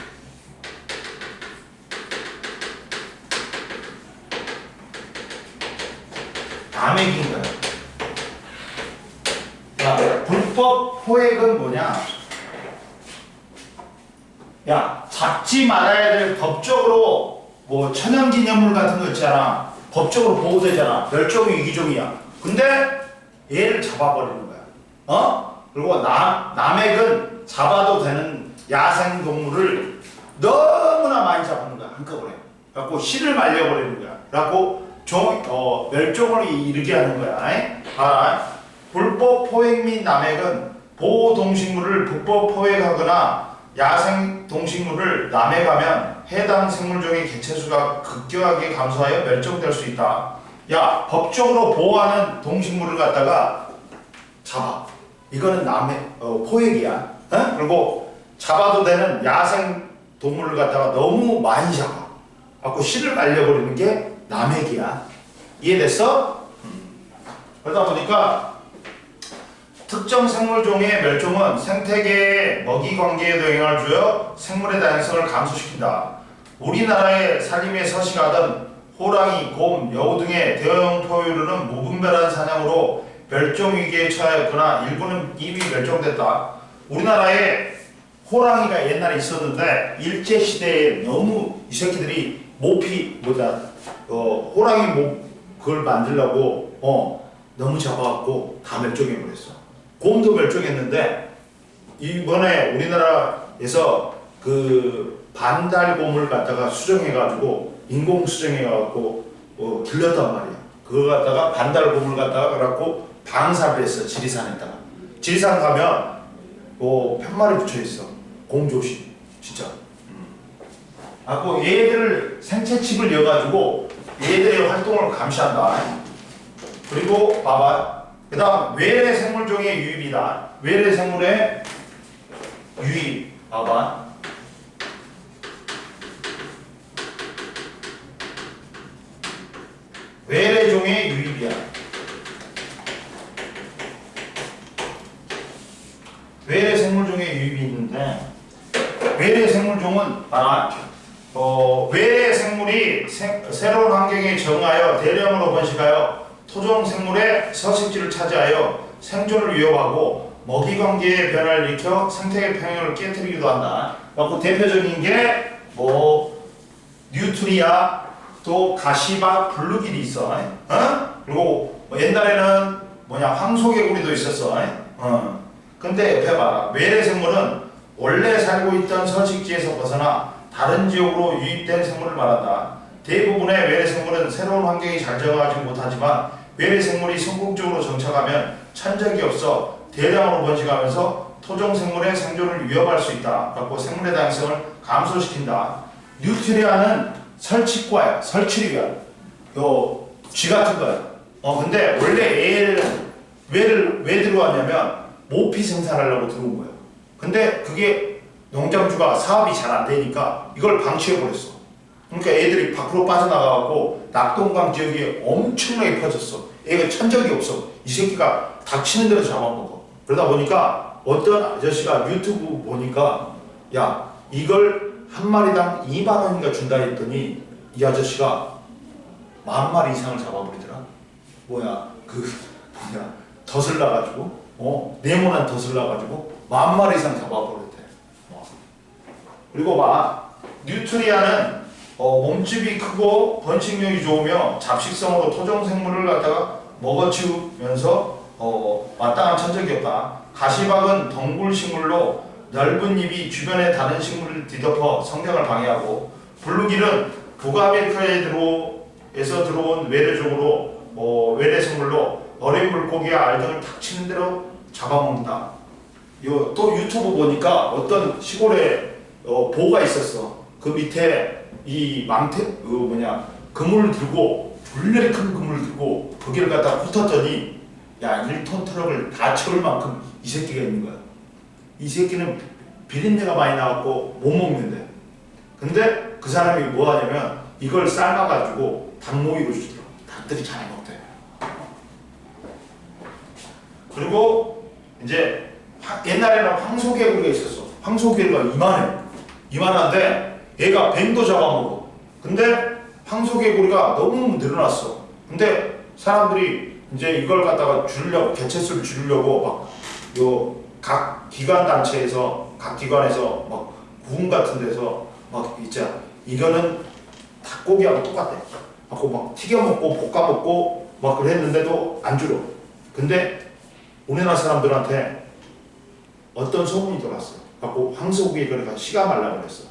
남획인 거야. 야, 불법 포획은 뭐냐? 야, 잡지 말아야 될 법적으로 뭐 천연기념물 같은 거 있잖아. 법적으로 보호되잖아. 멸종위 위기종이야. 근데 얘를 잡아버리는 거야. 그리고 남획은 잡아도 되는 야생동물을 너무나 많이 잡는 거야. 한꺼번에. 그래갖고 씨를 말려버리는 거야. 그래갖고 멸종을 이르게 하는 거야. 불법 포획 및 남획은 보호동식물을 불법 포획하거나 야생동식물을 남획하면 해당 생물종의 개체수가 급격하게 감소하여 멸종될 수 있다. 야, 법적으로 보호하는 동식물을 갖다가 잡아. 이거는 포획이야. 그리고 잡아도 되는 야생동물을 갖다가 너무 많이 잡아. 갖고 씨를 말려버리는 게 남획이야. 이해됐어? 그러다 보니까 특정 생물종의 멸종은 생태계의 먹이 관계에도 영향을 주어 생물의 다양성을 감소시킨다. 우리나라의 산림에 서식하던 호랑이, 곰, 여우 등의 대형 포유류는 무분별한 사냥으로 멸종 위기에 처하였거나 일부는 이미 멸종됐다. 우리나라에 호랑이가 옛날에 있었는데 일제 시대에 너무 이 새끼들이 호랑이 그걸 만들려고 너무 잡아갖고 다 멸종해버렸어. 곰도 멸종했는데 이번에 우리나라에서 그 반달곰을 갖다가 수정해가지고 인공 수정해가지고 길렀단 말이야. 그걸 갖다가 반달곰을 갖다가 그래갖고 방사를 했어. 지리산에다가. 지리산 가면 팻말이 붙여있어. 곰조심 진짜. 얘들 생체칩을 이어가지고 얘들의 활동을 감시한다. 그리고 봐봐. 그 다음 외래 생물종의 유입이다. 외래 생물의 유입. 봐봐. 외래종의 유입이야. 외래 생물종의 유입이 있는데 외래 생물종은 외래 생물이 새로운 환경에 적응하여 대량으로 번식하여 토종 생물의 서식지를 차지하여 생존을 위협하고 먹이 관계의 변화를 일으켜 생태계 평형을 깨뜨리기도 한다. 그리고 대표적인 게 뉴트리아, 또 가시박, 블루길이 있어. 그리고 옛날에는 황소개구리도 있었어. 근데 옆에 봐라. 외래 생물은 원래 살고 있던 서식지에서 벗어나 다른 지역으로 유입된 생물을 말한다. 대부분의 외래 생물은 새로운 환경에 잘 적응하지 못하지만 외래 생물이 성공적으로 정착하면 천적이 없어 대량으로 번식하면서 토종 생물의 생존을 위협할 수 있다. 그래서 생물의 다양성을 감소시킨다. 뉴트리아는 설치과야. 설치를 위한 쥐 같은 거야. 근데 원래 얘는 왜 들어왔냐면 모피 생산하려고 들어온 거예요. 근데 그게 농장주가 사업이 잘 안 되니까 이걸 방치해 버렸어. 그러니까 애들이 밖으로 빠져나가고 낙동강 지역에 엄청나게 퍼졌어. 애가 천적이 없어. 이 새끼가 닥치는 대로 잡아먹어. 그러다 보니까 어떤 아저씨가 유튜브 보니까 야 이걸 한 마리당 2만 원인가 준다 했더니 이 아저씨가 10,000마리 이상을 잡아버리더라. 덫을 놔가지고 네모난 덫을 놔가지고 10,000마리 이상 잡아버렸대. 그리고 뉴트리아는 몸집이 크고 번식력이 좋으며 잡식성으로 토종 생물을 갖다가 먹어치우면서 마땅한 천적이 없다. 가시박은 덩굴식물로 넓은 잎이 주변의 다른 식물을 뒤덮어 성장을 방해하고, 블루길은 북아메리카에서 들어온 외래종으로 외래 생물로 어린 물고기와 알 등을 닥치는 대로 잡아먹는다. 또 유튜브 보니까 어떤 시골에 보가 있었어. 그 밑에 이 그물을 들고 졸래 큰 그물을 들고 거기를 갖다가 훑었더니 야 1톤 트럭을 다 채울 만큼 이 새끼가 있는 거야. 이 새끼는 비린내가 많이 나갖고 못 먹는데, 근데 그 사람이 뭐 하냐면 이걸 삶아가지고 닭모이로 주더라고. 닭들이 잘 먹대. 그리고 이제 옛날에는 황소개구리가 있었어. 황소개구리가 이만한데 얘가 뱀도 잡아먹어. 근데 황소개구리가 너무 늘어났어. 근데 사람들이 이제 이걸 갖다가 줄이려고, 개체수를 줄이려고 각 기관단체에서, 각 기관에서 구운 같은 데서 있잖아. 이거는 닭고기하고 똑같대. 막 튀겨먹고 볶아먹고 그랬는데도 안 줄어. 근데 우리나라 사람들한테 어떤 소문이 돌았어. 황소개구리가 씨가 말라 그랬어.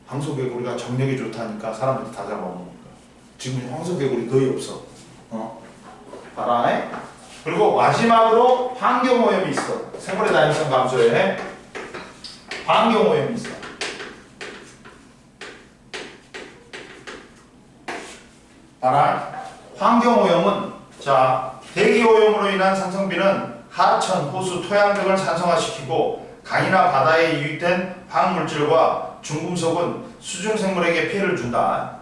황소개구리가 정력이 좋다니까 사람들이 다 잡아먹는 거야. 지금 황소개구리 거의 없어. 봐라. 그리고 마지막으로 환경오염이 있어. 생물의 다양성 감소에 환경오염이 있어. 봐라. 환경오염은 대기오염으로 인한 산성비는 하천, 호수, 토양 등을 산성화시키고 강이나 바다에 유입된 화학물질과 중금속은 수중생물에게 피해를 준다.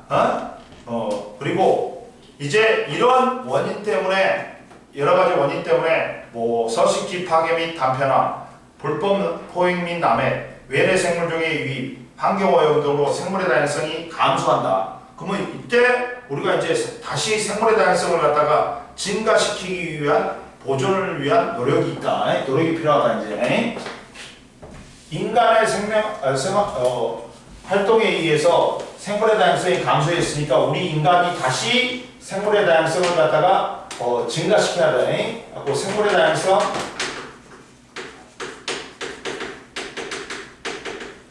그리고 이제 이러한 원인 때문에, 여러가지 원인 때문에 서식지 파괴 및 단편화, 불법 포획 및 남해, 외래 생물종의 유입, 환경오염 등으로 생물의 다양성이 감소한다. 그러면 이때 우리가 이제 다시 생물의 다양성을 갖다가 증가시키기 위한, 보존을 위한 노력이 있다. 노력이 필요하다. 이제 인간의 활동에 의해서 생물의 다양성이 감소했으니까 우리 인간이 다시 생물의 다양성을 갖다가 증가시켜야 돼. 생물의 다양성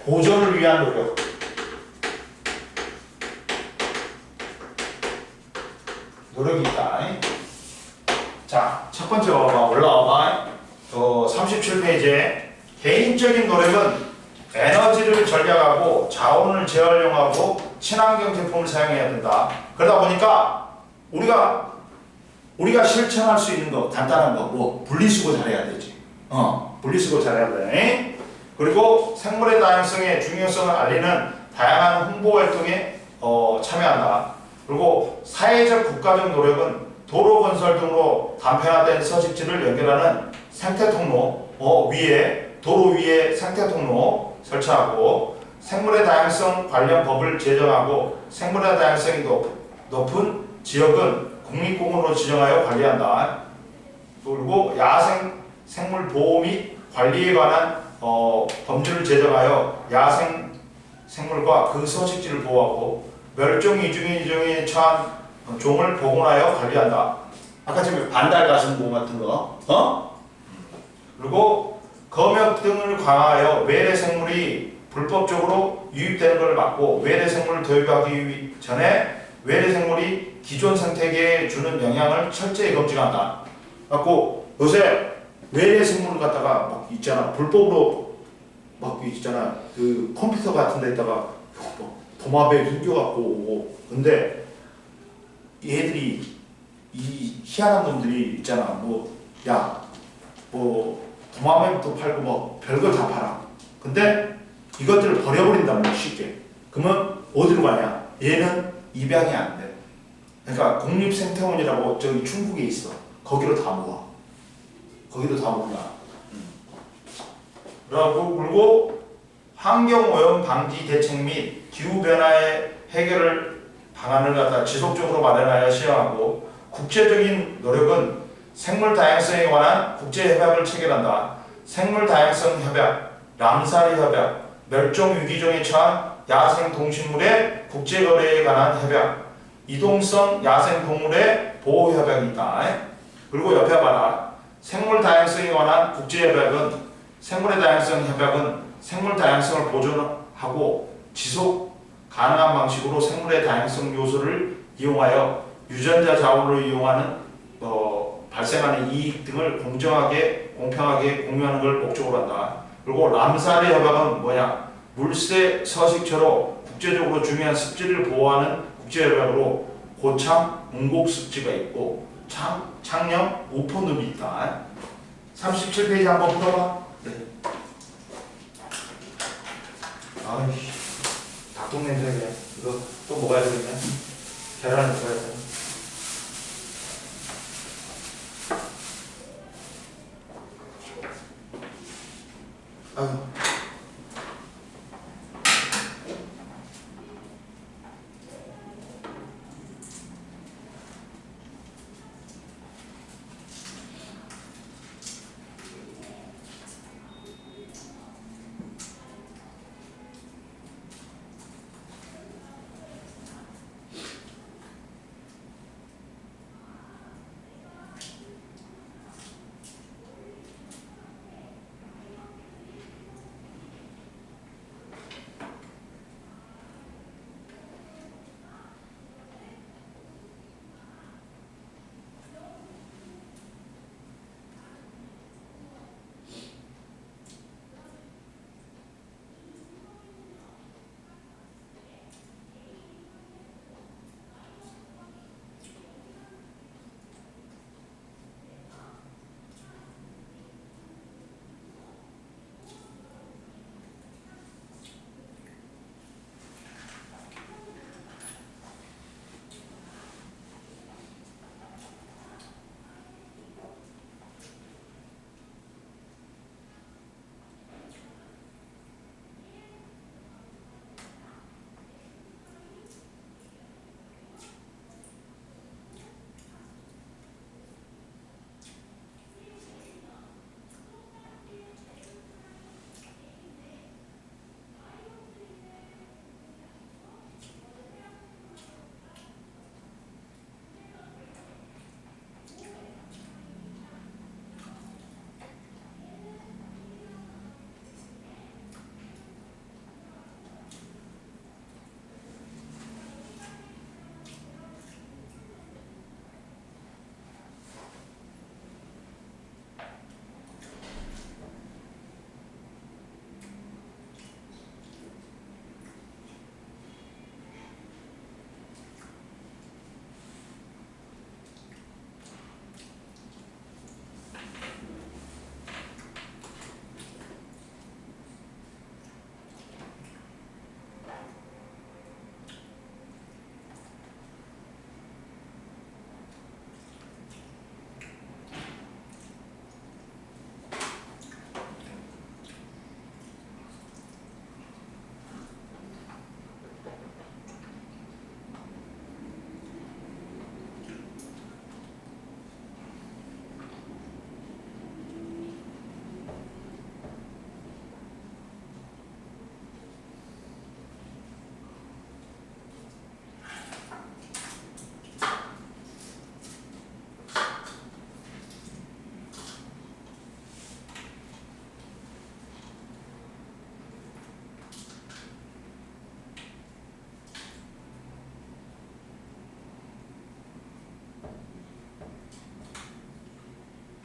보존을 위한 노력. 노력이 있다. 자, 첫 번째 올라와봐. 37페이지에 개인적인 노력은 에너지를 절약하고 자원을 재활용하고 친환경 제품을 사용해야 된다. 그러다 보니까 우리가 실천할 수 있는 거, 간단한 거, 분리수거 잘해야 되지. 분리수거 잘해야 돼. 그리고 생물의 다양성의 중요성을 알리는 다양한 홍보 활동에 참여한다. 그리고 사회적 국가적 노력은 도로 건설 등으로 단편화된 서식지를 연결하는 생태통로 도로 위에 생태통로 설치하고, 생물의 다양성 관련 법을 제정하고 생물의 다양성이 높은 지역은 국립공원으로 지정하여 관리한다. 그리고 야생 생물 보호 및 관리에 관한 법률을 제정하여 야생 생물과 그 서식지를 보호하고 멸종 위중에 처한 종을 복원하여 관리한다. 아까 지금 반달가슴곰 같은 거, 그리고 검역 등을 강화하여 외래 생물이 불법적으로 유입되는 것을 막고 외래 생물을 도입하기 전에 외래 생물이 기존 생태계에 주는 영향을 철저히 검증한다. 요새 외래 생물을 갖다가 막 있잖아 불법으로 막 있잖아 그 컴퓨터 같은 데다가 뭐 도마뱀 숨겨갖고 오고 근데 얘들이 이 희한한 놈들이 있잖아 뭐 도마뱀도 팔고 뭐 별걸 다 팔아 근데 이것들을 버려버린단 말이야 쉽게 그러면 어디로 가냐 얘는 입양이 안돼 그러니까 국립생태원이라고 저기 중국에 있어 거기로 다 모아 거기로 다 모아 그리고 환경오염 방지 대책 및 기후변화의 해결을 방안을 갖다 지속적으로 마련하여 시행하고 국제적인 노력은 생물 다양성에 관한 국제협약을 체결한다. 생물 다양성 협약, 람사리 협약, 멸종 위기종에 처한 야생 동식물의 국제거래에 관한 협약, 이동성 야생 동물의 보호 협약이 있다. 그리고 옆에 봐라. 생물 다양성에 관한 국제협약은 생물의 다양성 협약은 생물 다양성을 보존하고 지속 가능한 방식으로 생물의 다양성 요소를 이용하여 유전자 자원을 이용하는 발생하는 이익 등을 공정하게 공평하게 공유하는 걸 목적으로 한다. 그리고 람사르 협약은 뭐냐? 물새 서식처로 국제적으로 중요한 습지를 보호하는 국제협약으로 고창 문곡 습지가 있고 창녕 우포늪이 있다. 37페이지 한번 풀어봐. 네. 아이씨, 닭똥 냄새네. 이거 또 먹어야 되겠네. 계란을 먹어야 돼. 아유.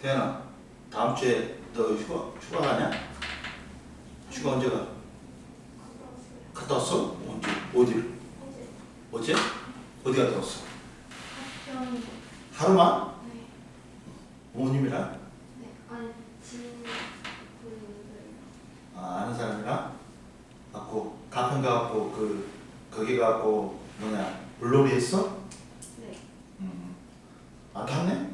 태연아, 다음 주에 너 휴가 가냐? 휴가 언제 가? 갔다 왔어? 언제? 어디를? 어제? 어디 갔다 왔어? 하루만? 네. 부모님이랑? 네. 아니 친구들. 아는 사람이랑? 갖고 가평 가갖고 거기 가갖고 뭐냐 물놀이 했어? 네. 안 탔네? 네.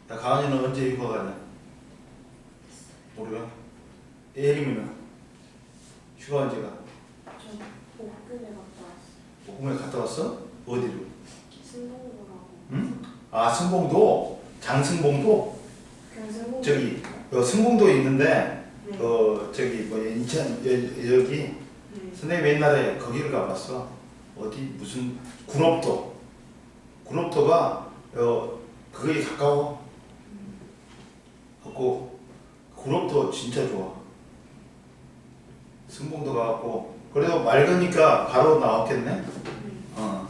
야 가은이는 언제 휴가 가냐? 모르겠어. 예림이는 휴가 언제 가? 저 볶음에 갔다 왔어요. 볶음에 갔다 왔어? 어디로? 승봉구라고. 응? 아 승봉도? 장승봉도? 그냥 승봉구. 저기 승봉도에 있는데 네. 저기 뭐 인천 여기 네. 선생님 옛날에 거기를 가봤어. 어디 무슨 군업도가 그게 가까워. 갖고 군업도 진짜 좋아. 승봉도 가갖고 그래도 맑으니까 바로 나왔겠네. 네. 어.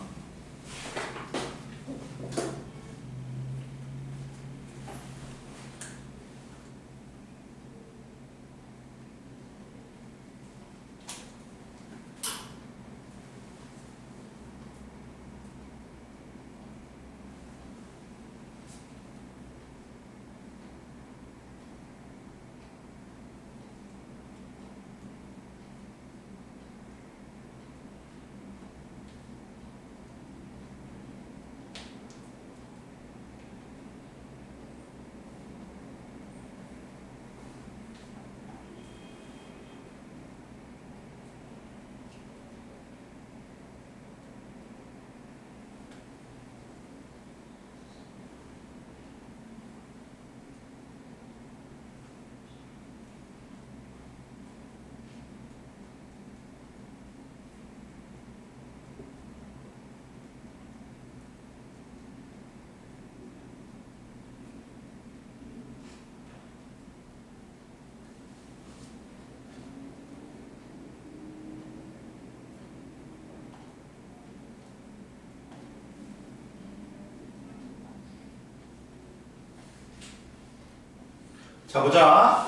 자 보자.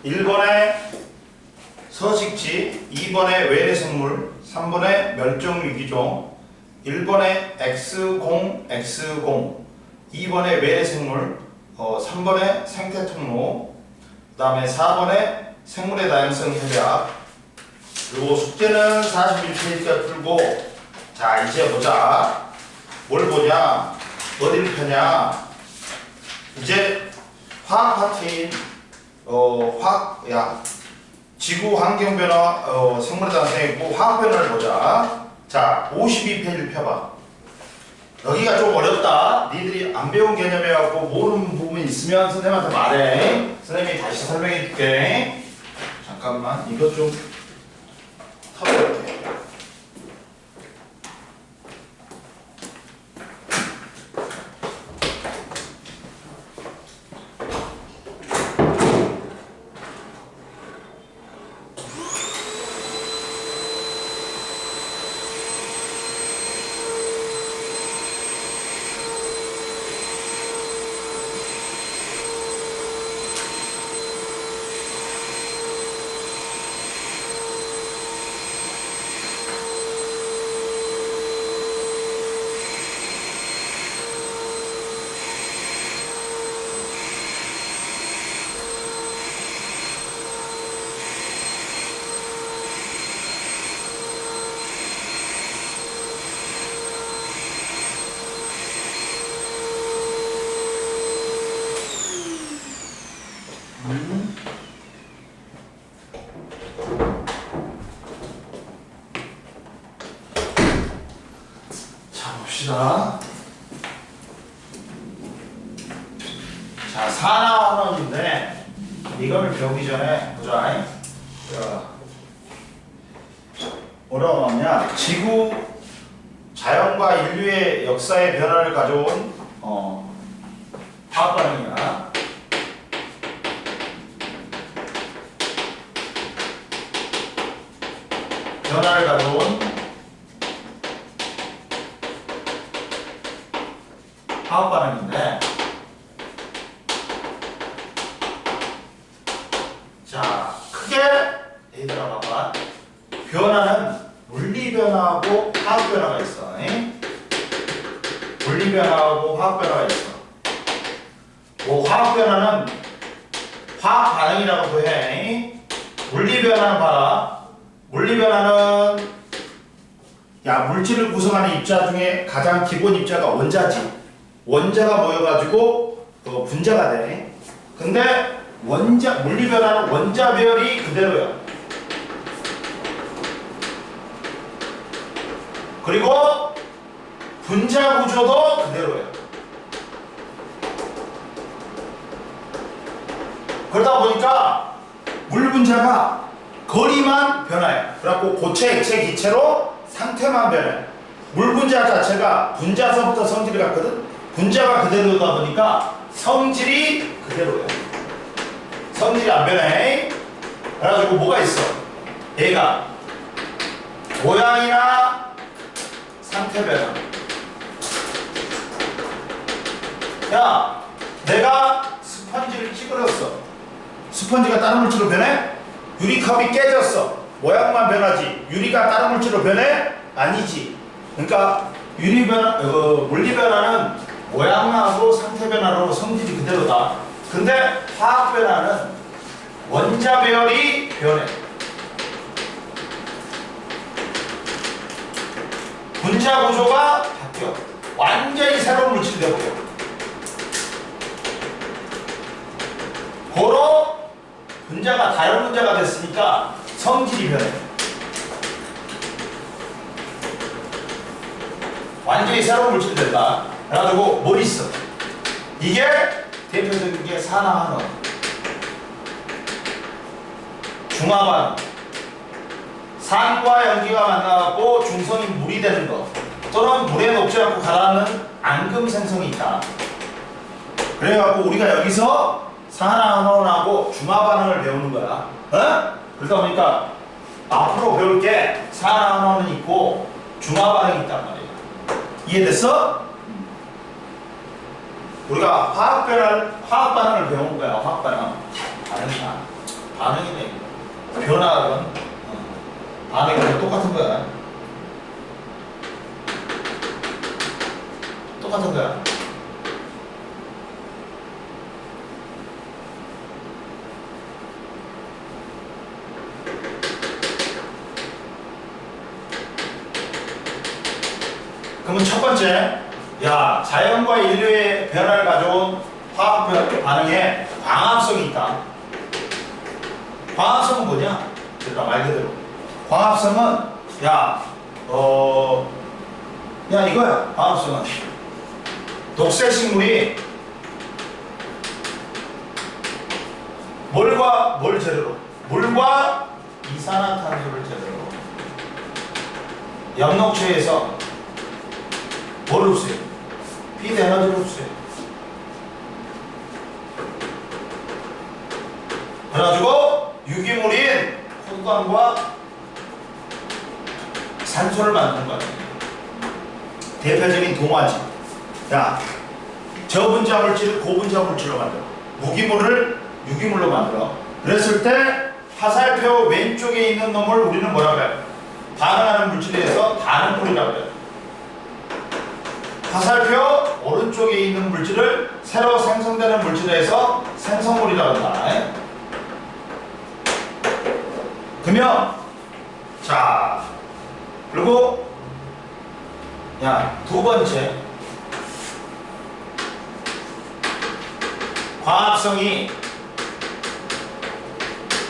1번에 서식지, 2번에 외래생물, 3번에 멸종위기종, 1번에 X0, X0, 2번에 외래생물, 3번에 생태통로, 그 다음에 4번에 생물의 다양성 협약. 그리고 숙제는 41페이지까지 풀고, 자 이제 보자. 뭘 보냐? 어디를 펴냐? 이제 화학 파트인 지구 환경 변화 생물의 다양성이 있고 화학 변화를 보자. 자 52페이지를 펴봐. 여기가 좀 어렵다. 니들이 안 배운 개념에 갖고 모르는 부분이 있으면 선생님한테 말해. 선생님이 다시 설명해 줄게. 잠깐만 이것 좀 타볼게. 자 봅시다. 자 산화환원인데 이걸 배우기 전에 보자. 자, 뭐라고 하냐? 지구 자연과 인류의 역사의 변화를 가져온 화학 반응이야. 변화를 가져온 화학 반응인데, 자, 크게 얘들아 봐봐. 변화는 물리 변화하고 화학 변화가 있어. 물리 변화하고 화학 변화가 있어. 뭐 화학 변화는 화학 반응이라고도 해. 물리 변화는 봐라. 물리 변화는 야, 물질을 구성하는 입자 중에 가장 기본 입자가 원자지. 원자가 모여가지고 분자가 돼. 근데 물리 변화는 원자별이 그대로야. 그리고 분자 구조도 그대로야. 그러다 보니까 물 분자가 거리만 변화해. 그래갖고 고체, 액체, 기체로 상태만 변해. 물 분자 자체가 분자서부터 성질이 같거든. 분자가 그대로다 보니까 성질이 그대로야. 성질이 안 변해. 그래가지고 뭐가 있어? 얘가 모양이나 상태 변화. 야, 내가 스펀지를 찌그렸어. 스펀지가 다른 물질로 변해? 유리컵이 깨졌어. 모양만 변하지. 유리가 다른 물질로 변해? 아니지. 그러니까 물리 변화는 모양하고 상태 변화로 성질이 그대로다. 근데 화학 변화는 원자별이 변해. 분자 구조가 바뀌어. 완전히 새로운 물질이 되버려. 고로 분자가 다른 분자가 됐으니까 성질이 변해. 완전히 새로운 물질이 된다. 그래가지고 뭘 있어? 이게 대표적인 게 산화환원, 중화반응. 산과 연기가 만나갖고 중성이 물이 되는 것, 또는 물에 녹지 않고 가라앉는 앙금 생성이 있다. 그래갖고 우리가 여기서 산화환원하고 중화반응을 배우는 거야. 그러다 보니까 앞으로 배울 게 산화환원은 있고 중화반응이 있단 말이야. 이해됐어? 우리가 화학 반응을 배운 거야. 화학 반응. 반응이야. 반응이네. 변화는 반응이 똑같은 거야. 똑같은 거야. 그러면 첫 번째, 야, 자연과 인류의 변화를 가져온 화학 반응에 광합성이 있다. 광합성은 뭐냐? 그러니까 말 그대로. 광합성은 이거야. 광합성은 독생 식물이 뭘과 뭘 재료로? 물과 이산화탄소를 재료로 엽록체에서 뭘 흡수해? 피드 에너지를 흡수해. 그래가지고 유기물인 콘광과 산소를 만드는 거야. 대표적인 동화지. 야, 저분자 물질을 고분자 물질로 만들어. 무기물을 유기물로 만들어. 그랬을 때 화살표 왼쪽에 있는 놈을 우리는 뭐라고 해요? 반응하는 물질에서 반응물이라고 해요. 화살표 오른쪽에 있는 물질을 새로 생성되는 물질에서 생성물이라고 한다. 그러면 자, 그리고 두 번째, 광합성이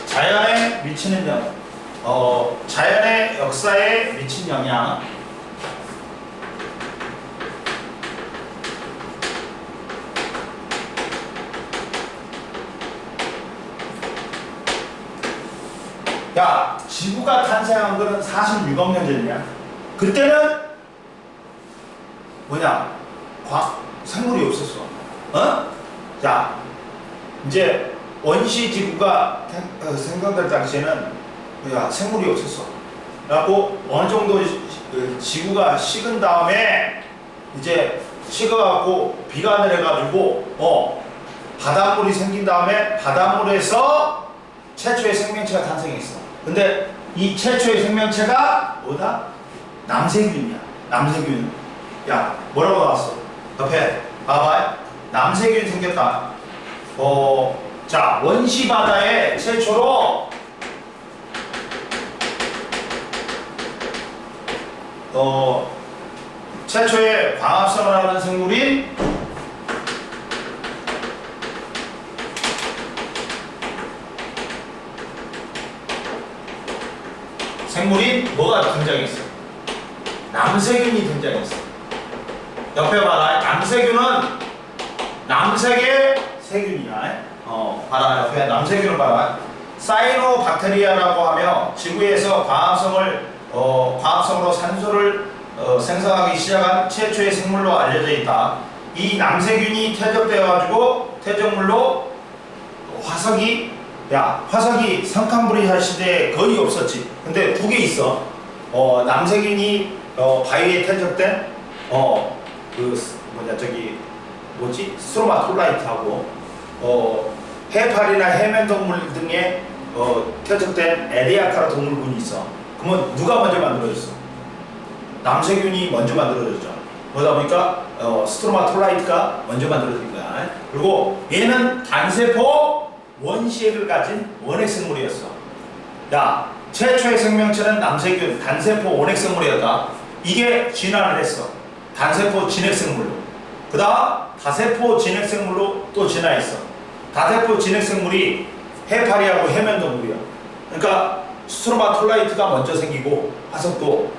자연에 미치는 자연의 역사에 미친 영향. 야, 지구가 탄생한 거는 46억 년 전이야. 그때는 뭐냐? 생물이 없었어. 자, 이제 원시 지구가 생성될 당시에는 생물이 없었어. 그래갖고 어느 정도 지구가 식은 다음에 이제 식어갖고 비가 내려가지고 바닷물이 생긴 다음에 바닷물에서 최초의 생명체가 탄생했어. 근데 이 최초의 생명체가 뭐다? 남세균이야. 남세균. 야, 뭐라고 나왔어? 옆에 봐봐. 남세균이 생겼다. 자, 원시 바다에 최초로 최초의 광합성을 하는 생물인 뭐가 등장했어? 남세균이 등장했어. 옆에 봐라. 남세균은 남색의 세균이야. 봐라. 옆에 남세균을 봐라. 사이노박테리아라고 하며 지구에서 광합성으로 산소를 생성하기 시작한 최초의 생물로 알려져 있다. 이 남세균이 퇴적되어가지고 퇴적물로 화석이 석탄브리자 시대에 거의 없었지. 근데 두 개 있어. 남세균이 바위에 퇴적된 스트로마톨라이트하고 해파리나 해면동물 등에 퇴적된 에디아카라 동물군이 있어. 그러면 누가 먼저 만들어졌어? 남세균이 먼저 만들어졌죠. 그러다 보니까 스트로마톨라이트가 먼저 만들어진 거야. 그리고 얘는 단세포 원시액을 가진 원핵생물이었어. 야, 최초의 생명체는 남세균 단세포 원핵생물이었다. 이게 진화를 했어. 단세포 진핵생물로. 그 다음 다세포 진핵생물로 또 진화했어. 다세포 진핵생물이 해파리하고 해면동물이야. 그러니까 스트로마톨라이트가 먼저 생기고 화석도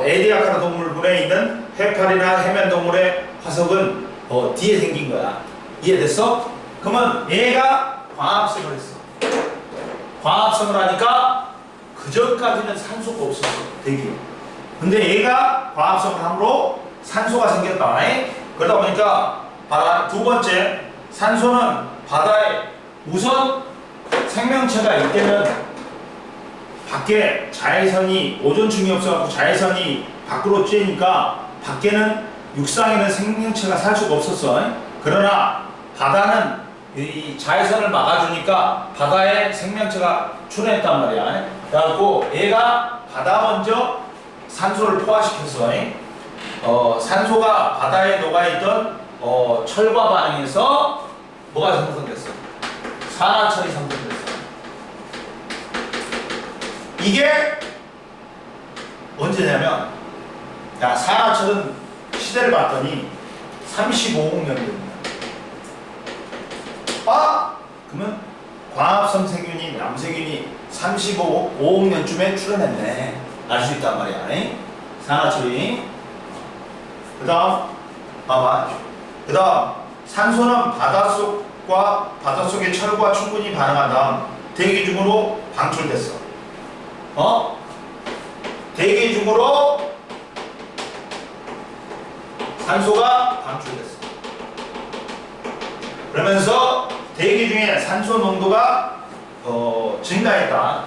에디아카라 동물군에 있는 해파리나 해면동물의 화석은 뒤에 생긴 거야. 이해됐어? 그러면 얘가 광합성을 했어. 광합성을 하니까 그 전까지는 산소가 없었어. 대기에. 근데 얘가 광합성을 함으로 산소가 생겼다. 그러다 보니까 봐라. 두 번째, 산소는 바다에 우선 생명체가 있다면 밖에 자외선이 오존층이 없어갖고 자외선이 밖으로 쬐니까 밖에는 육상에는 생명체가 살 수가 없었어. 그러나 바다는 이 자외선을 막아주니까 바다에 생명체가 출현했단 말이야. 그래갖고 얘가 바다 먼저 산소를 포화시켰어. 산소가 바다에 녹아있던 철과 반응해서 뭐가 생성됐어? 산화철이 생성됐어. 이게 언제냐면, 야, 산화철은 시대를 봤더니 35억 년 됩니다. 그러면 광합성 세균이 남세균이 35억 년쯤에 출현했네. 알 수 있단 말이야. 산화철이. 그 다음 봐봐. 그 다음 산소는 바닷속의 철과 충분히 반응한 다음 대기 중으로 방출됐어. 대기 중으로 산소가 방출됐어. 그러면서 대기 중에 산소 농도가 증가했다.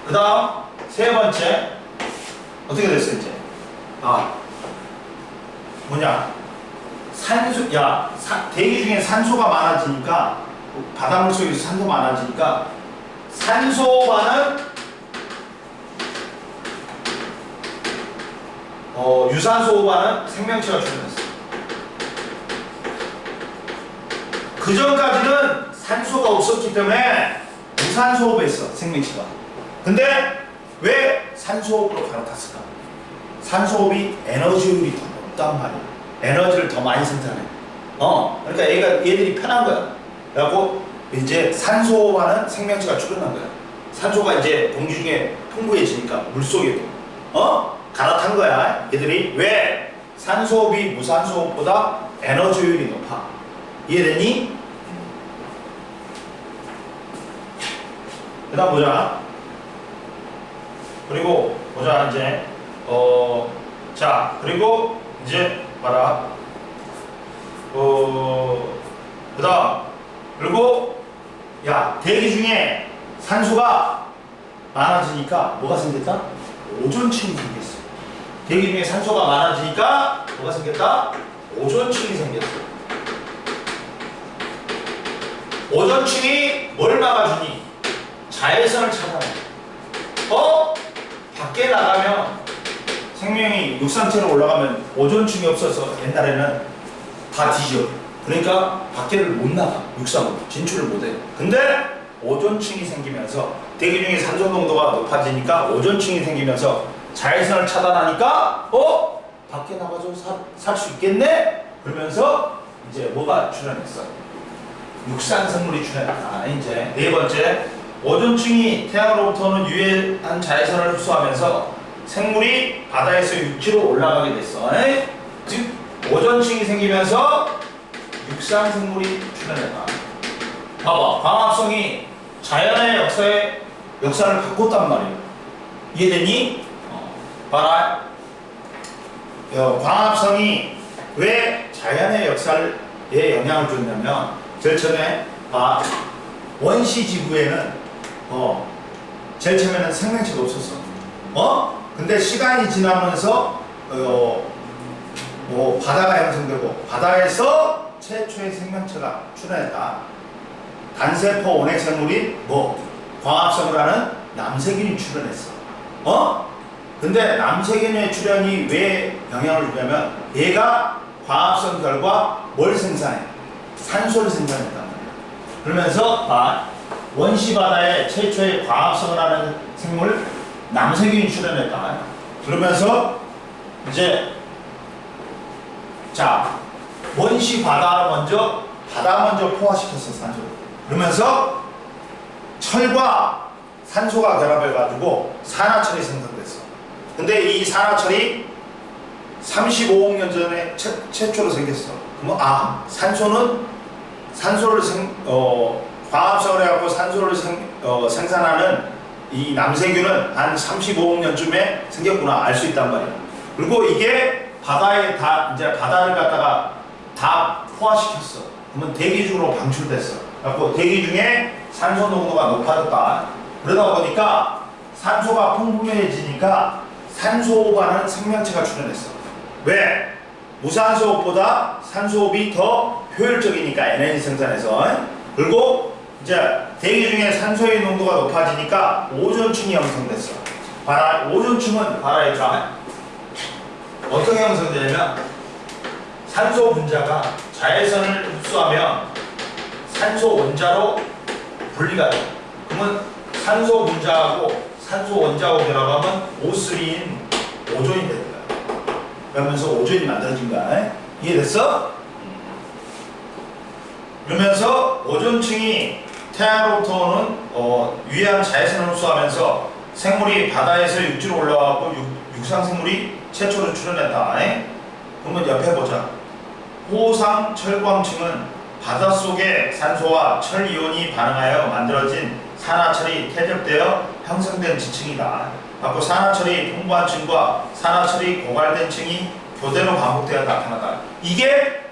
그 다음 세 번째 어떻게 됐어 이제? 대기 중에 산소가 많아지니까 바닷물 속에서 산소가 많아지니까 산소와는 유산소와는 생명체가 출현했어. 그 전까지는 산소가 없었기 때문에 무산소호흡했어 생명체가. 근데 왜 산소호흡으로 갈아탔을까? 산소호흡이 에너지율이 더 높단 말이야. 에너지를 더 많이 생산해. 그러니까 얘들이 편한 거야. 그래갖고 이제 산소와는 생명체가 출현한 거야. 산소가 이제 공기 중에 풍부해지니까 물속에도 갈아탄 거야. 얘들이 왜? 산소호흡이 무산소호흡보다 에너지율이 높아. 이해되니? 그 다음 보자. 그리고 보자 이제 자 그리고 이제 봐라. 그 다음 그리고 야 대기 중에 산소가 많아지니까 뭐가 생겼다? 오존층이 생겼어. 대기 중에 산소가 많아지니까 뭐가 생겼다? 오존층이 생겼어. 오존층이 뭘 막아주니? 자외선을 차단해. 밖에 나가면 생명이 육상체로 올라가면 오존층이 없어서 옛날에는 다 뒤져. 그러니까 밖에를 못 나가. 육상으로 진출을 못해. 근데 오존층이 생기면서 대기 중에 산소 농도가 높아지니까 오존층이 생기면서 자외선을 차단하니까 밖에 나가서 살 수 있겠네? 그러면서 이제 뭐가 출현했어? 육상생물이 출현했다. 이제 네 번째, 오존층이 태양으로부터 오는 유해한 자외선을 흡수하면서 생물이 바다에서 육지로 올라가게 됐어. 즉 오존층이 생기면서 육상생물이 출현했다. 봐봐, 광합성이 자연의 역사를 바꿨단 말이야. 이해되니? 봐라. 광합성이 왜 자연의 역사에 영향을 줬냐면 제일 처음에 원시 지구에는 제일 처음에는 생명체가 없었어. 근데 시간이 지나면서 바다가 형성되고 바다에서 최초의 생명체가 출현했다. 단세포 원핵생물인 광합성을 하는 남세균이 출현했어. 근데 남세균의 출현이 왜 영향을 주냐면 얘가 광합성 결과 뭘 생산해? 산소를 생산했단 말이야. 그러면서 원시 바다에 최초의 광합성을 하는 생물 남세균이 출현했다. 그러면서 이제 원시 바다 먼저 포화시켰어, 산소를. 그러면서 철과 산소가 결합해가지고 산화철이 생성됐어. 근데 이 산화철이 35억 년 전에 최초로 생겼어. 그러면 산소를 광합성을 해갖고 산소를 생산하는 이 남세균은 한 35억 년쯤에 생겼구나 알 수 있단 말이야. 그리고 이게 바다를 갖다가 다 포화시켰어. 그러면 대기 중으로 방출됐어. 그래갖고 대기 중에 산소 농도가 높아졌다. 그러다 보니까 산소가 풍부해지니까 산소호흡하는 생명체가 출현했어. 왜? 무산소호흡보다 산소호흡이 더 효율적이니까 에너지 생산해서. 그리고 이제 대기 중에 산소의 농도가 높아지니까 오존층이 형성됐어. 오존층은 얘들아 어떻게 형성되냐면 산소 분자가 자외선을 흡수하면 산소 원자로 분리가 돼. 그러면 산소 분자하고 산소 원자하고 결합하면 O3인 오존이 되는 거야. 그러면서 오존이 만들어진 거야. 이해됐어? 그러면서 오존층이 태양으로부터 오는 유해한 자외선을 흡수하면서 생물이 바다에서 육지로 올라가고 육상생물이 최초로 출현했다. 그러면 옆에 보자. 호상 철광층은 바닷속의 산소와 철 이온이 반응하여 만들어진 산화철이 퇴적되어 형성된 지층이다. 앞으로 산화철이 풍부한 층과 산화철이 고갈된 층이 교대로 반복되어 나타나다. 이게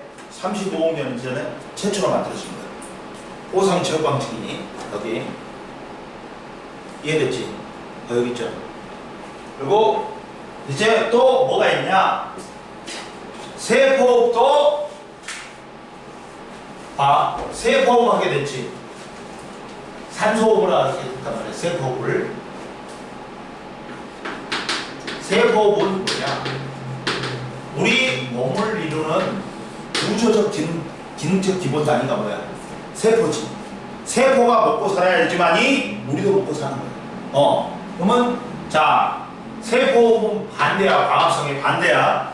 35억 년 전에 최초로 만들어진 거야. 호상 철광층이 여기 이해됐지? 여기 있죠. 그리고 이제 또 뭐가 있냐? 세포호흡도 세포호흡 하게 됐지. 산소호흡을 하게 됐단 말이야. 세포호흡은 뭐냐? 우리 몸을 이루는 구조적 기능적 기본 단위가 뭐야? 세포지. 세포가 먹고 살아야지만이 우리도 먹고 사는 거야. 그러면 세포호흡은 반대야. 광합성이 반대야.